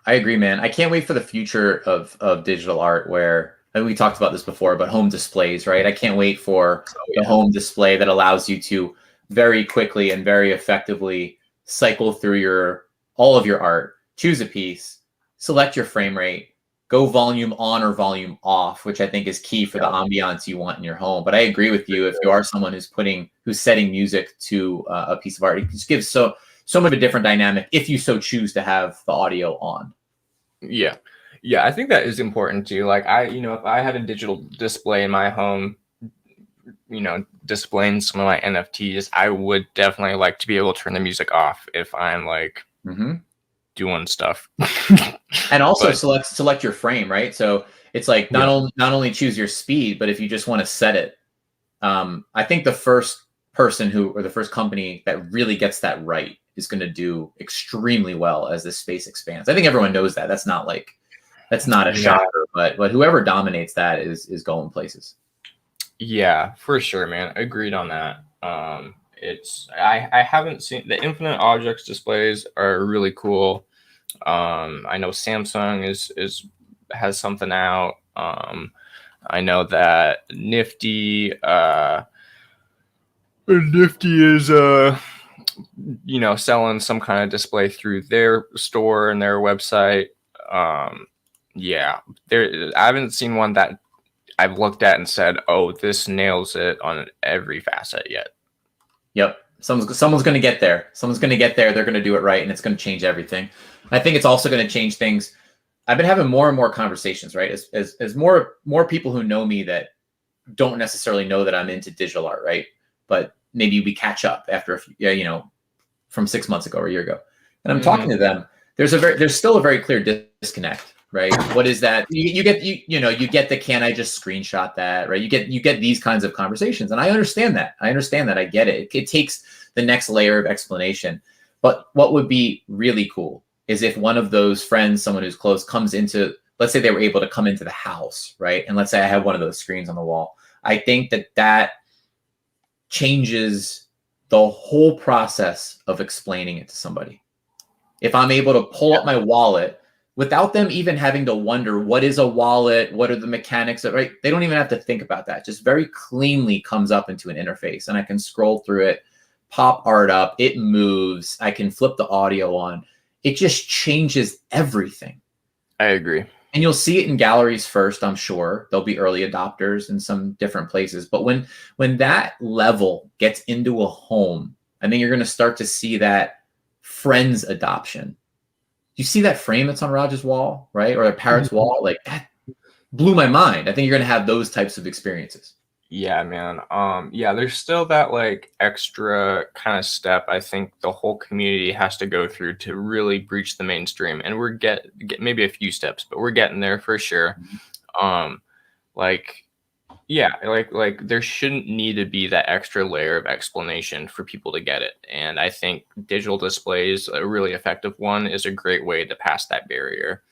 I agree, man. I can't wait for the future of digital art where, and we talked about this before, but home displays, right? I can't wait for the home display that allows you to very quickly and very effectively cycle through all of your art, choose a piece, select your frame rate, go volume on or volume off, which I think is key for the ambiance you want in your home. But I agree with you. If you are someone who's setting music to a piece of art, it just gives so much of a different dynamic if you so choose to have the audio on. Yeah. Yeah, I think that is important too. Like if I had a digital display in my home, displaying some of my NFTs, I would definitely like to be able to turn the music off if I'm like doing stuff. And also select your frame, right? So it's like not only choose your speed, but if you just want to set it. I think the first person or the first company that really gets that right is going to do extremely well as this space expands. I think everyone knows that. That's not a shocker, but whoever dominates that is going places. Yeah, for sure, man. Agreed on that. I haven't seen the infinite objects displays are really cool. I know Samsung has something out. I know that Nifty is selling some kind of display through their store and their website. I haven't seen one that I've looked at and said, "Oh, this nails it on every facet" yet. Yep. Someone's going to get there. Someone's going to get there. They're going to do it right, and it's going to change everything. I think it's also going to change things. I've been having more and more conversations, right? As more people who know me that don't necessarily know that I'm into digital art, right? But maybe we catch up after from 6 months ago or a year ago, and I'm talking to them. There's still a very clear disconnect, right? What is that? You get the can I just screenshot that, right? You get these kinds of conversations, and I understand that. I get it. It takes the next layer of explanation. But what would be really cool is if one of those friends, someone who's close, comes into, let's say they were able to come into the house, right? And let's say I have one of those screens on the wall. I think that changes the whole process of explaining it to somebody. If I'm able to pull up my wallet without them even having to wonder what is a wallet, what are the mechanics of, right? They don't even have to think about that. Just very cleanly comes up into an interface, and I can scroll through it, pop art up, it moves, I can flip the audio on. It just changes everything. I agree. And you'll see it in galleries first, I'm sure. There'll be early adopters in some different places. But when that level gets into a home, I think you're going to start to see that friends adoption. You see that frame that's on Raj's wall, right? Or Parrott's wall? Like, that blew my mind. I think you're going to have those types of experiences. Yeah, man. There's still that like extra kind of step I think the whole community has to go through to really breach the mainstream. And we're get maybe a few steps, but we're getting there for sure. There shouldn't need to be that extra layer of explanation for people to get it. And I think digital displays, a really effective one, is a great way to pass that barrier.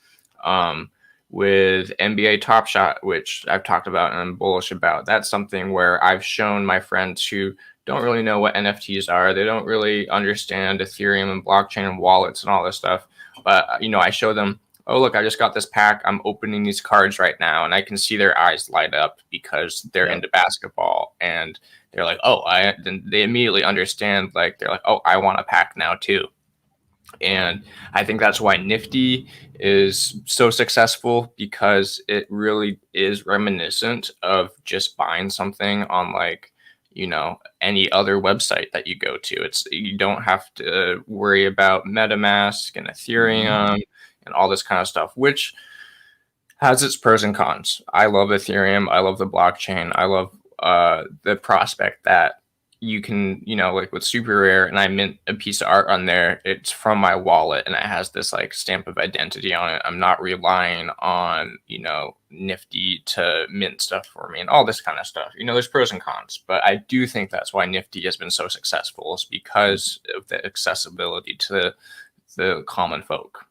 With NBA Top Shot, which I've talked about and I'm bullish about, that's something where I've shown my friends who don't really know what NFTs are. They don't really understand Ethereum and blockchain and wallets and all this stuff. But, I show them, oh, look, I just got this pack. I'm opening these cards right now. And I can see their eyes light up because they're into basketball. And they're like, then they immediately understand, like, they're like, oh, I want a pack now too. And I think that's why Nifty is so successful, because it really is reminiscent of just buying something on any other website that you go to. You don't have to worry about MetaMask and Ethereum and all this kind of stuff, which has its pros and cons. I love Ethereum. I love the blockchain. I love the prospect that you can, like with SuperRare, and I mint a piece of art on there, it's from my wallet and it has this like stamp of identity on it. I'm not relying on, Nifty to mint stuff for me and all this kind of stuff. There's pros and cons, but I do think that's why Nifty has been so successful, is because of the accessibility to the common folk.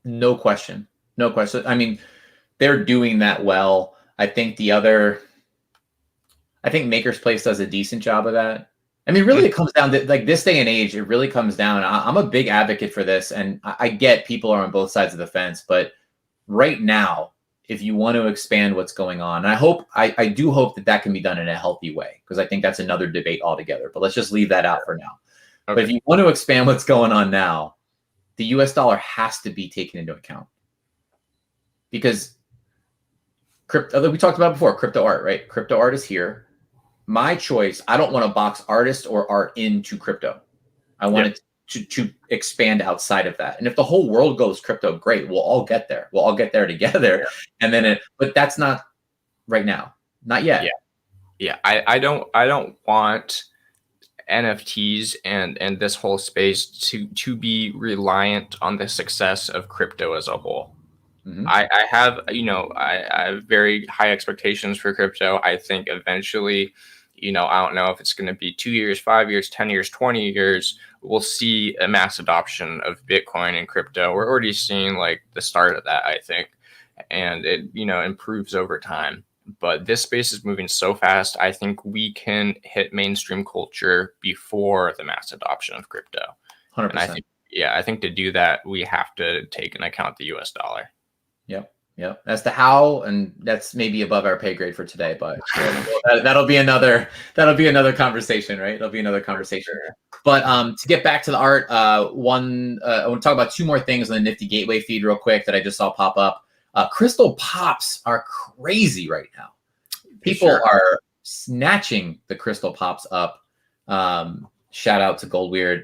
No question. I mean, they're doing that well. I think Maker's Place does a decent job of that. I mean, really, it comes down to, like, this day and age, it really comes down. I'm a big advocate for this, and I get people are on both sides of the fence. But right now, if you want to expand what's going on, and I do hope that can be done in a healthy way, because I think that's another debate altogether. But let's just leave that out for now. Okay. But if you want to expand what's going on now, the US dollar has to be taken into account. because crypto, we talked about before, crypto art, right? Crypto art is here. My choice, I don't want to box artist or art into crypto. I want it to expand outside of that. And if the whole world goes crypto, great. We'll all get there. We'll all get there together. Yeah. And then but that's not right now. Not yet. Yeah. I don't want NFTs and this whole space to be reliant on the success of crypto as a whole. Mm-hmm. I have, I have very high expectations for crypto. I think eventually, I don't know if it's going to be 2 years, 5 years, 10 years, 20 years, we'll see a mass adoption of Bitcoin and crypto. We're already seeing like the start of that, I think, and it, improves over time. But this space is moving so fast. I think we can hit mainstream culture before the mass adoption of crypto. 100%. And I think to do that, we have to take into account the US dollar. Yep. That's the how, and that's maybe above our pay grade for today, but that'll be another conversation, right? It'll be another conversation. But to get back to the art, I want to talk about two more things on the Nifty Gateway feed real quick that I just saw pop up. Crystal pops are crazy right now. People are snatching the crystal pops up. Shout out to Goldweird.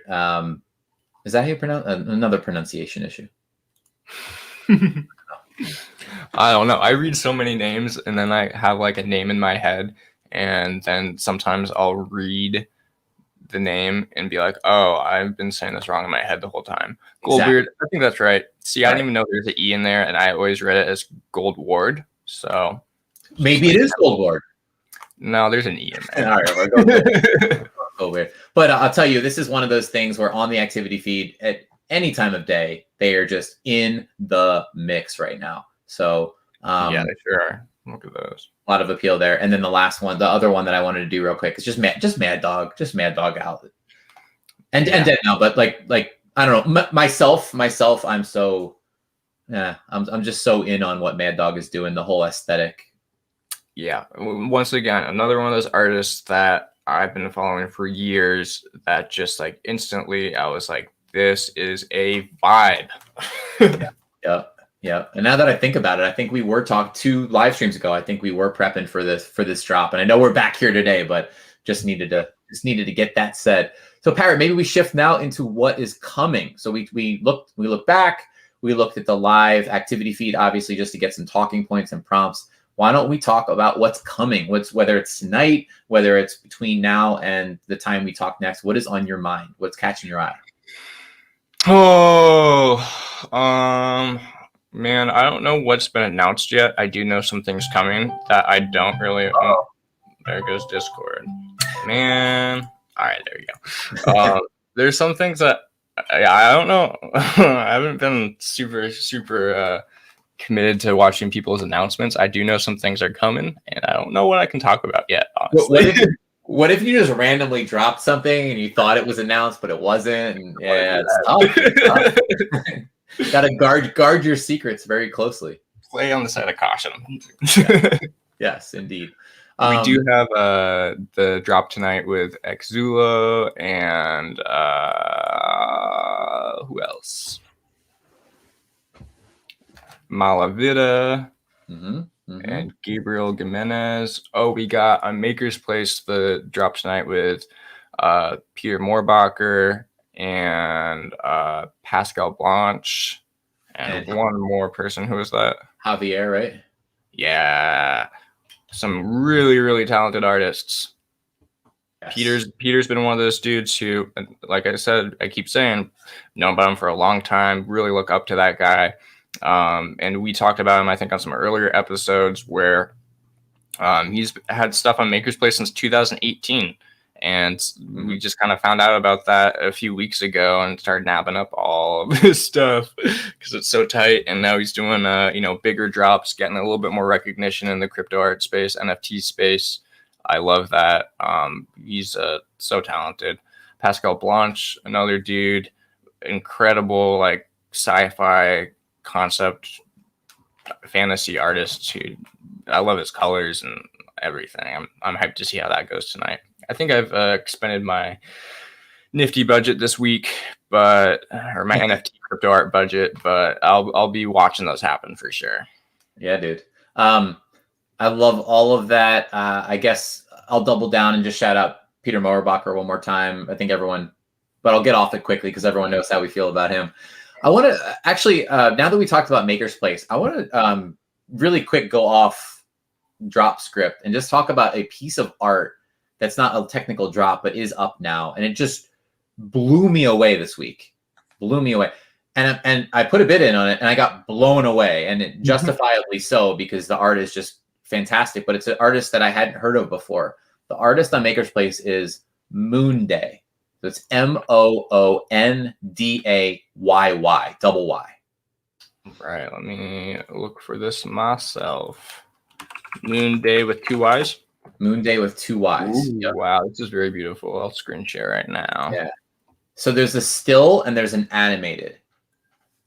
Is that how you pronounce? Another pronunciation issue. I don't know. I read so many names and then I have like a name in my head, and then sometimes I'll read the name and be like, oh, I've been saying this wrong in my head the whole time. Goldbeard, I think that's right. See, I didn't even know there's an E in there, and I always read it as Goldward. So maybe it is Goldward. No, there's an E in there. All right, we're going Goldward. But I'll tell you, this is one of those things where on the activity feed at any time of day, they are just in the mix right now. So yeah, they sure are. Look at those. A lot of appeal there. And then the last one, the other one that I wanted to do real quick is just Mad Dog out. And dead now, but like I don't know, myself, I'm so I'm just so in on what Mad Dog is doing, the whole aesthetic. Yeah. Once again, another one of those artists that I've been following for years that just like instantly I was like, this is a vibe. Yeah. And now that I think about it, I think we were talking 2 live streams ago. I think we were prepping for this drop. And I know we're back here today, but just needed to get that said. So Parrott, maybe we shift now into what is coming. So we looked back, we looked at the live activity feed, obviously, just to get some talking points and prompts. Why don't we talk about what's coming? Whether it's tonight, whether it's between now and the time we talk next, what is on your mind? What's catching your eye? Man, I don't know what's been announced yet. I do know some things coming that I don't really. Oh, there goes Discord. Man. All right, there you go. There's some things that I don't know. I haven't been super committed to watching people's announcements. I do know some things are coming, and I don't know what I can talk about yet, honestly. What if you just randomly dropped something and you thought it was announced, but it wasn't? And it's tough. Gotta guard your secrets very closely. Play on the side of caution. Yes, indeed. We do have the drop tonight with Exula and who else? Malavita and Gabriel Jimenez. Oh, we got on Maker's Place the drop tonight with Peter Moorbacher and Pascal Blanche and one more person. Who was that? Javier, right? Yeah. Some really, really talented artists. Yes. Peter's been one of those dudes who, like I said, I keep saying, known about him for a long time, really look up to that guy. And we talked about him, I think, on some earlier episodes where he's had stuff on Maker's Place since 2018. And we just kind of found out about that a few weeks ago and started nabbing up all of his stuff because it's so tight. And now he's doing, bigger drops, getting a little bit more recognition in the crypto art space, NFT space. I love that. He's so talented. Pascal Blanche, another dude, incredible, like sci-fi concept fantasy artist who I love his colors and everything. I'm hyped to see how that goes tonight. I think I've expended my Nifty budget this week, or my NFT crypto art budget, but I'll be watching those happen for sure. Yeah, dude. I love all of that. I guess I'll double down and just shout out Peter Moerbacher one more time. I think everyone, but I'll get off it quickly because everyone knows how we feel about him. I want to actually, now that we talked about Maker's Place, I want to really quick go off drop script and just talk about a piece of art that's not a technical drop, but is up now. And it just blew me away this week. Blew me away. And I put a bid in on it and I got blown away, and it justifiably so, because the art is just fantastic, but it's an artist that I hadn't heard of before. The artist on Maker's Place is Moonday. So it's Moondayy, double Y. Right. Let me look for this myself. Moonday with 2 Y's. Moonday with 2 Y's. Ooh, yep. Wow, this is very beautiful. I'll screen share right now. Yeah. So there's a still and there's an animated.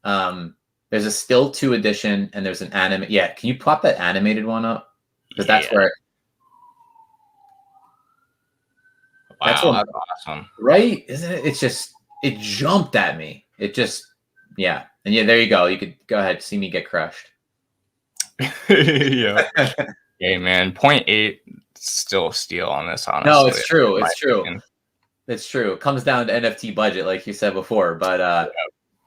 There's a still 2 edition and there's an anime. Yeah, can you pop that animated one up? Because that's where. Wow, that's awesome. Right? Isn't it? It's just, it jumped at me. It just, yeah. And yeah, there you go. You could go ahead, see me get crushed. Yeah. Hey, man, 0.8 still steal on this, honestly. No, it's true. It's true. Opinion. It's true. It comes down to NFT budget, like you said before. But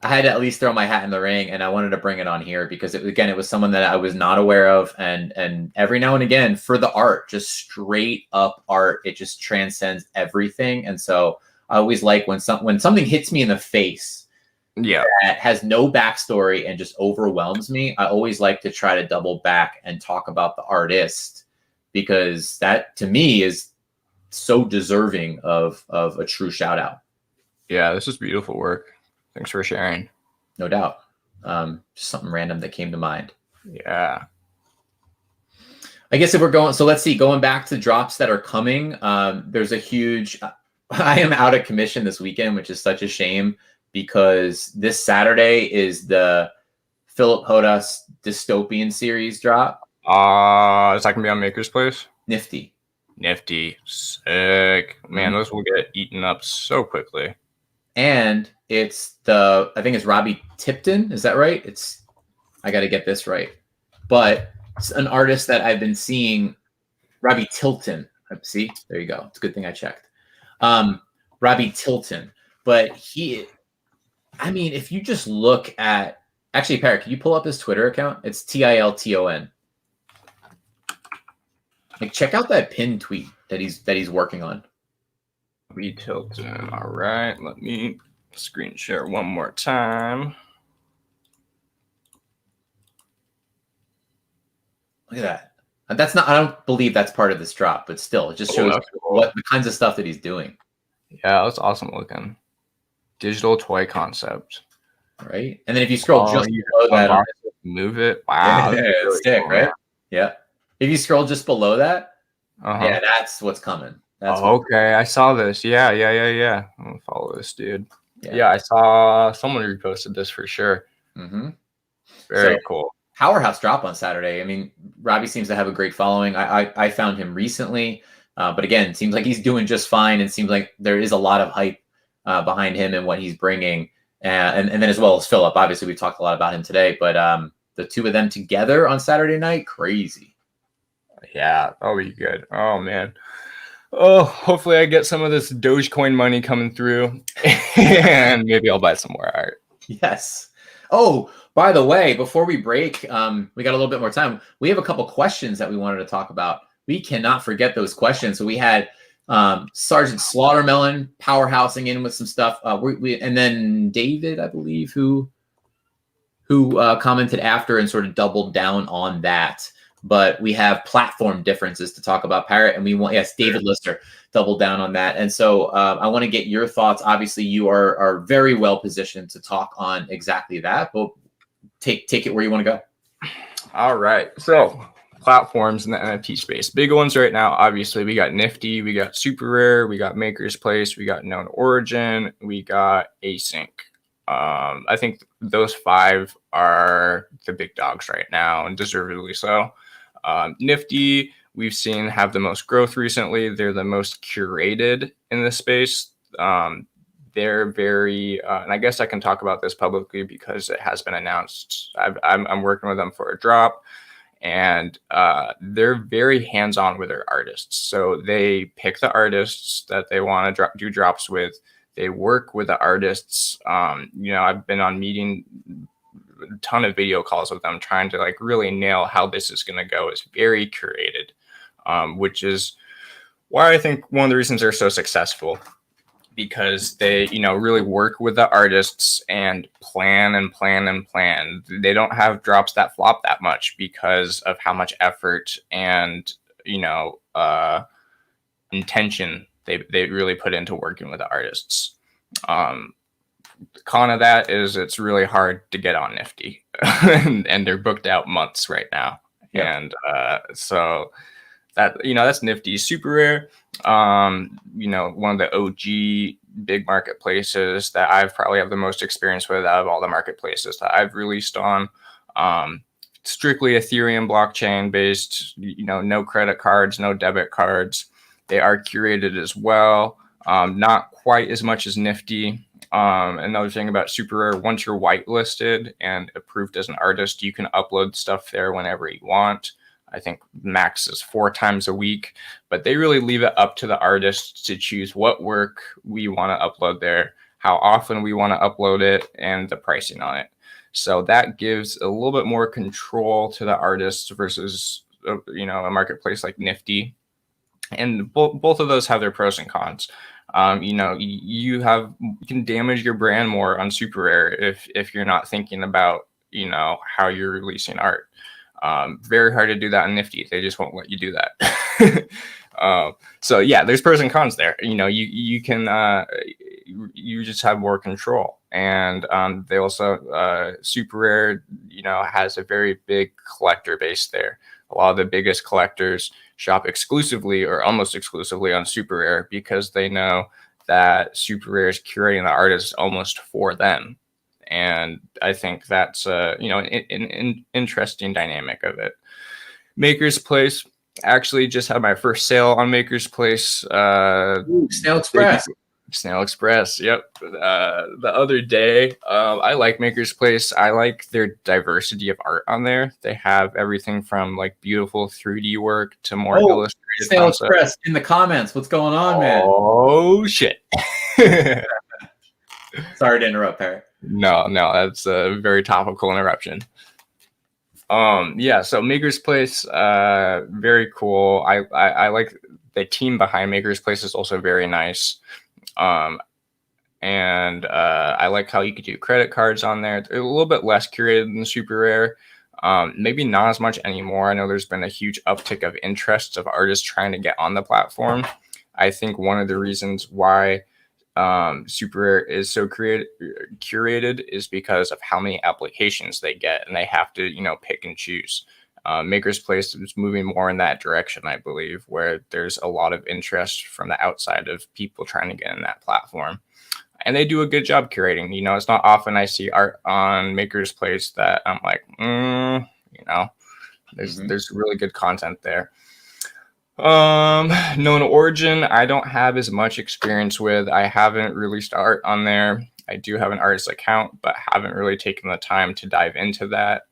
I had to at least throw my hat in the ring, and I wanted to bring it on here because, it was someone that I was not aware of. And every now and again, for the art, just straight up art, it just transcends everything. And so I always like when something hits me in the face, that has no backstory and just overwhelms me. I always like to try to double back and talk about the artist, because that to me is so deserving of a true shout out. Yeah, this is beautiful work. Thanks for sharing. No doubt. Just something random that came to mind. Yeah. I guess if we're going, so let's see, going back to drops that are coming, there's a huge, I am out of commission this weekend, which is such a shame, because this Saturday is the Philip Hodas dystopian series drop. Is that going to be on Maker's Place? Nifty. Sick. Man, those will get eaten up so quickly. And it's I think it's Robbie Tipton. Is that right? I got to get this right. But it's an artist that I've been seeing, Robbie Tilton. See, there you go. It's a good thing I checked. Robbie Tilton. But if you just look at, actually, Parrott, can you pull up his Twitter account? It's Tilton. Like, check out that pinned tweet that he's working on. Robbie Tilton. All right, let me screen share one more time. Look at that. That's not, I don't believe that's part of this drop, but still, it just shows what the kinds of stuff that he's doing. Yeah, that's awesome looking. Digital toy concept. Right. And then if you scroll just below that, move it. Wow. Yeah, it's really sick, cool, right? Yeah. If you scroll just below that, yeah, that's what's coming. That's okay. I saw this. Yeah. I'm gonna follow this dude. Yeah, I saw someone reposted this for sure. Mm-hmm. Very cool. Powerhouse drop on Saturday. I mean, Robbie seems to have a great following. I found him recently, but again, it seems like he's doing just fine, and seems like there is a lot of hype behind him and what he's bringing, and then as well as Philip. Obviously, we talked a lot about him today, but the two of them together on Saturday night, crazy. Yeah, that'll be good. Oh man. Oh, hopefully I get some of this Dogecoin money coming through, and maybe I'll buy some more art. Yes. Oh, by the way, before we break, we got a little bit more time. We have a couple questions that we wanted to talk about. We cannot forget those questions. So we had Sergeant Slaughtermelon powerhousing in with some stuff. And then David, I believe, who commented after and sort of doubled down on that. But we have platform differences to talk about, Parrott, and we want, yes, David Lister doubled down on that. And so I want to get your thoughts. Obviously, you are very well positioned to talk on exactly that, but take it where you want to go. All right. So platforms in the NFT space, big ones right now. Obviously, we got Nifty, we got SuperRare, we got Maker's Place, we got Known Origin, we got Async. I think those 5 are the big dogs right now, and deservedly so. Nifty, we've seen have the most growth recently. They're the most curated in this space. They're very, and I guess I can talk about this publicly because it has been announced. I'm working with them for a drop. and they're very hands-on with their artists. So they pick the artists that they want to do drops with. They work with the artists. I've been on a ton of video calls with them, trying to like really nail how this is going to go. It's very curated, which is why I think one of the reasons they're so successful, because they, really work with the artists and plan and plan and plan. They don't have drops that flop that much because of how much effort and, intention they really put into working with the artists. The con of that is it's really hard to get on Nifty and they're booked out months right now. Yep. And so that's Nifty. SuperRare, one of the OG big marketplaces that I've probably have the most experience with out of all the marketplaces that I've released on. Strictly Ethereum blockchain based, no credit cards, no debit cards. They are curated as well. Not quite as much as Nifty. Another thing about SuperRare, once you're whitelisted and approved as an artist, you can upload stuff there whenever you want. I think max is 4 times a week, but they really leave it up to the artists to choose what work we want to upload there, how often we want to upload it, and the pricing on it. So that gives a little bit more control to the artists versus, a marketplace like Nifty. And both of those have their pros and cons. You can damage your brand more on SuperRare if you're not thinking about, how you're releasing art. Very hard to do that in Nifty. They just won't let you do that. So yeah, there's pros and cons there. You can, you just have more control. And they also, SuperRare, has a very big collector base there. A lot of the biggest collectors shop exclusively or almost exclusively on SuperRare because they know that SuperRare is curating the artists almost for them. And I think that's an interesting dynamic of it. Maker's Place, actually just had my first sale on Maker's Place. Snail Express. Snail Express, yep. The other day, I like Maker's Place. I like their diversity of art on there. They have everything from like beautiful 3D work to more illustrated Snail concepts. Express in the comments. What's going on, man? Oh shit. Sorry to interrupt, Parrott. No, that's a very topical interruption. So Maker's Place, very cool. I like the team behind Maker's Place is also very nice. And I like how you could do credit cards on there. They're a little bit less curated than SuperRare. Maybe not as much anymore. I know there's been a huge uptick of interest of artists trying to get on the platform. I think one of the reasons why SuperRare is so curated is because of how many applications they get, and they have to, pick and choose. Maker's Place is moving more in that direction, I believe, where there's a lot of interest from the outside of people trying to get in that platform. And they do a good job curating. It's not often I see art on Maker's Place that I'm like, there's really good content there. Known Origin, I don't have as much experience with. I haven't released art on there. I do have an artist account, but haven't really taken the time to dive into that.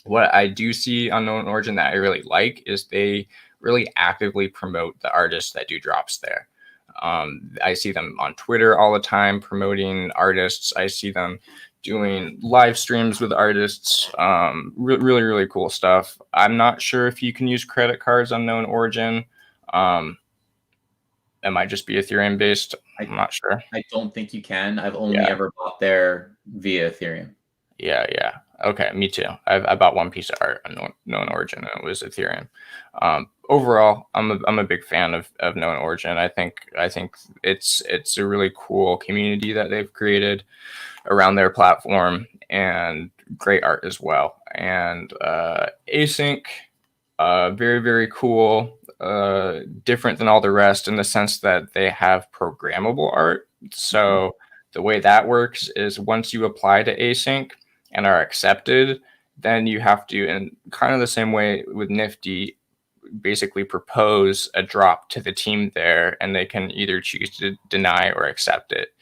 What I do see on Known Origin that I really like is they really actively promote the artists that do drops there. I see them on Twitter all the time promoting artists. I see them doing live streams with artists. Really, really cool stuff. I'm not sure if you can use credit cards on Known Origin. It might just be Ethereum based. I'm not sure. I don't think you can. I've only ever bought there via Ethereum. Yeah. Okay, me too. I bought one piece of art on Known Origin, and it was Ethereum. Overall, I'm a big fan of Known Origin. I think it's a really cool community that they've created around their platform, and great art as well. And Async, very, very cool. Different than all the rest in the sense that they have programmable art. So the way that works is once you apply to Async and are accepted, then you have to, in kind of the same way with Nifty, basically propose a drop to the team there, and they can either choose to deny or accept it,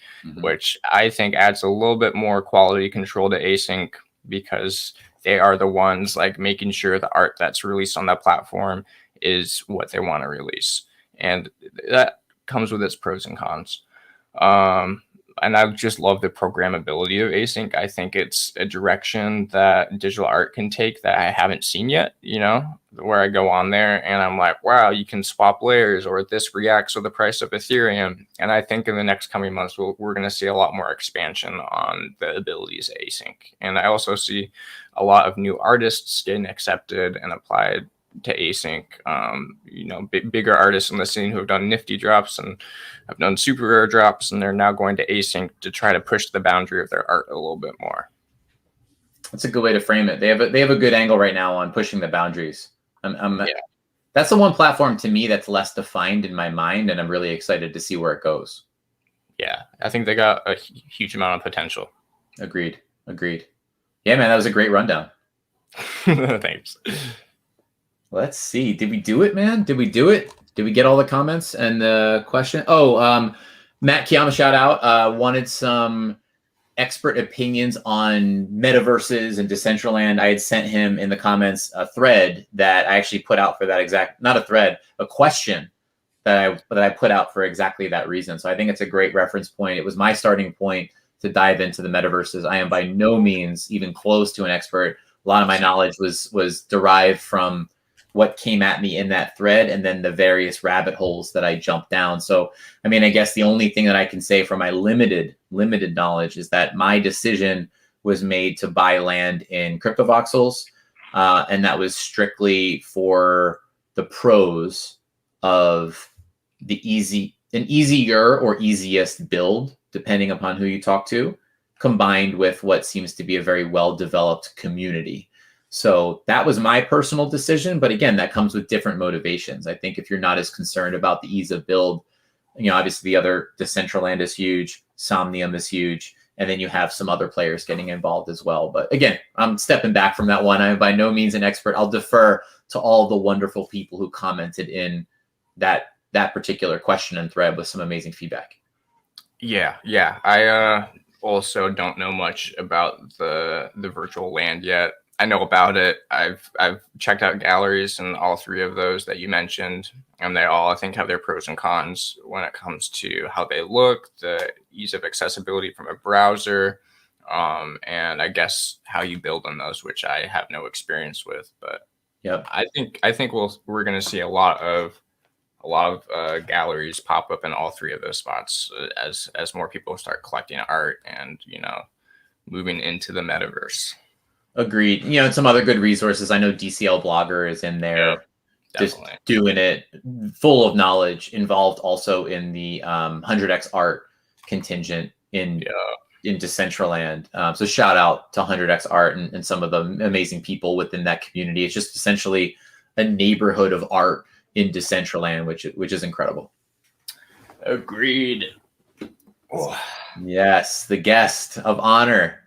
which I think adds a little bit more quality control to Async, because they are the ones like making sure the art that's released on that platform is what they want to release. And that comes with its pros and cons. And I just love the programmability of async. I think it's a direction that digital art can take that I haven't seen yet, you know, where I go on there and I'm like, wow, you can swap layers, or this reacts with the price of Ethereum. And I think in the next coming months, we're going to see a lot more expansion on the abilities of async. And I also see a lot of new artists getting accepted and applied to async. You know, bigger artists in the scene who have done Nifty drops and have done SuperRare drops, and they're now going to async to try to push the boundary of their art a little bit more. That's a good way to frame it. They have a good angle right now on pushing the boundaries. That's the one platform to me that's less defined in my mind, and I'm really excited to see where it goes. Yeah, I think they got a huge amount of potential. Agreed. Yeah, man, that was a great rundown. Thanks. Let's see. Did we do it, man? Did we do it? Did we get all the comments and the question? Oh, Matt Kiyama, shout out. Wanted some expert opinions on metaverses and Decentraland. I had sent him in the comments a thread that I actually put out for that exact, not a thread, a question that I put out for exactly that reason. So I think it's a great reference point. It was my starting point to dive into the metaverses. I am by no means even close to an expert. A lot of my knowledge was derived from what came at me in that thread and then the various rabbit holes that I jumped down. So, I mean, I guess the only thing that I can say from my limited knowledge is that my decision was made to buy land in CryptoVoxels. And that was strictly for the pros of an easier or easiest build, depending upon who you talk to, combined with what seems to be a very well-developed community. So that was my personal decision. But again, that comes with different motivations. I think if you're not as concerned about the ease of build, you know, obviously the other Decentraland is huge, Somnium is huge, and then you have some other players getting involved as well. But again, I'm stepping back from that one. I'm by no means an expert. I'll defer to all the wonderful people who commented in that particular question and thread with some amazing feedback. Yeah. I also don't know much about the virtual land yet. I know about it. I've checked out galleries and all three of those that you mentioned, and they all, I think, have their pros and cons when it comes to how they look, the ease of accessibility from a browser, and I guess how you build on those, which I have no experience with. But yeah, I think we're going to see a lot of galleries pop up in all three of those spots as more people start collecting art and, you know, moving into the metaverse. Agreed. You know, and some other good resources. I know DCL Blogger is in there, just doing it, full of knowledge, involved also in the 100x art contingent in Decentraland. So shout out to 100x art and some of the amazing people within that community. It's just essentially a neighborhood of art in Decentraland, which is incredible. Agreed. Oh. Yes, the guest of honor.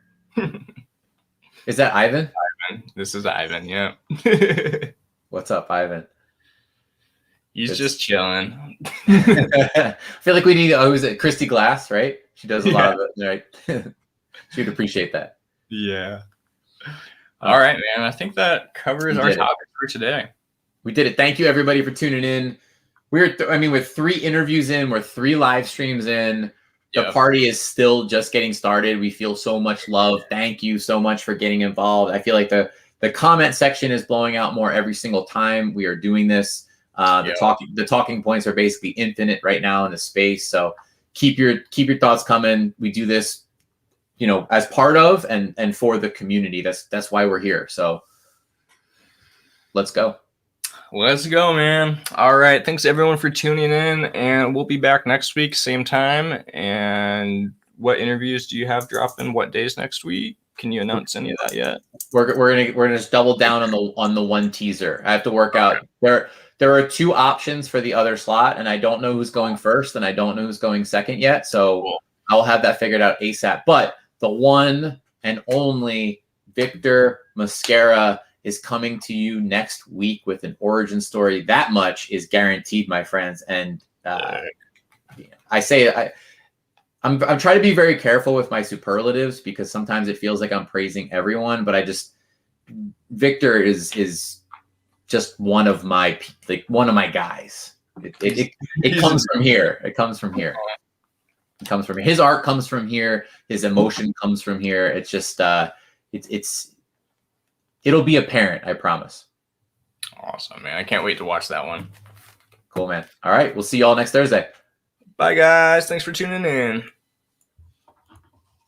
Is that Ivan? This is Ivan, yeah. What's up, Ivan? He's just chilling. I feel like we need, who's it? Christy Glass, right? She does a lot of it, right? She'd appreciate that. Yeah. All right, man. I think that covers our topic for today. We did it. Thank you, everybody, for tuning in. We're 3 interviews in. We're 3 live streams in. The party is still just getting started. We feel so much love. Thank you so much for getting involved. I feel like the comment section is blowing out more every single time we are doing this. The talking points are basically infinite right now in the space. So keep your thoughts coming. We do this, you know, as part of and for the community. That's why we're here. So let's go. Let's go, man. All right. Thanks, everyone, for tuning in. And we'll be back next week, same time. And what interviews do you have dropping? What days next week? Can you announce any of that yet? We're gonna just double down on the one teaser. I have to work out. There are 2 options for the other slot, and I don't know who's going first, and I don't know who's going second yet. So I'll have that figured out ASAP. But the one and only Victor Mascara is coming to you next week with an origin story. That much is guaranteed, my friends. And I'm trying to be very careful with my superlatives because sometimes it feels like I'm praising everyone, but Victor is just one of my guys. It comes from here. It comes from here. It comes from here. His art comes from here. His emotion comes from here. It's just it'll be apparent, I promise. Awesome, man. I can't wait to watch that one. Cool, man. All right, we'll see y'all next Thursday. Bye, guys. Thanks for tuning in.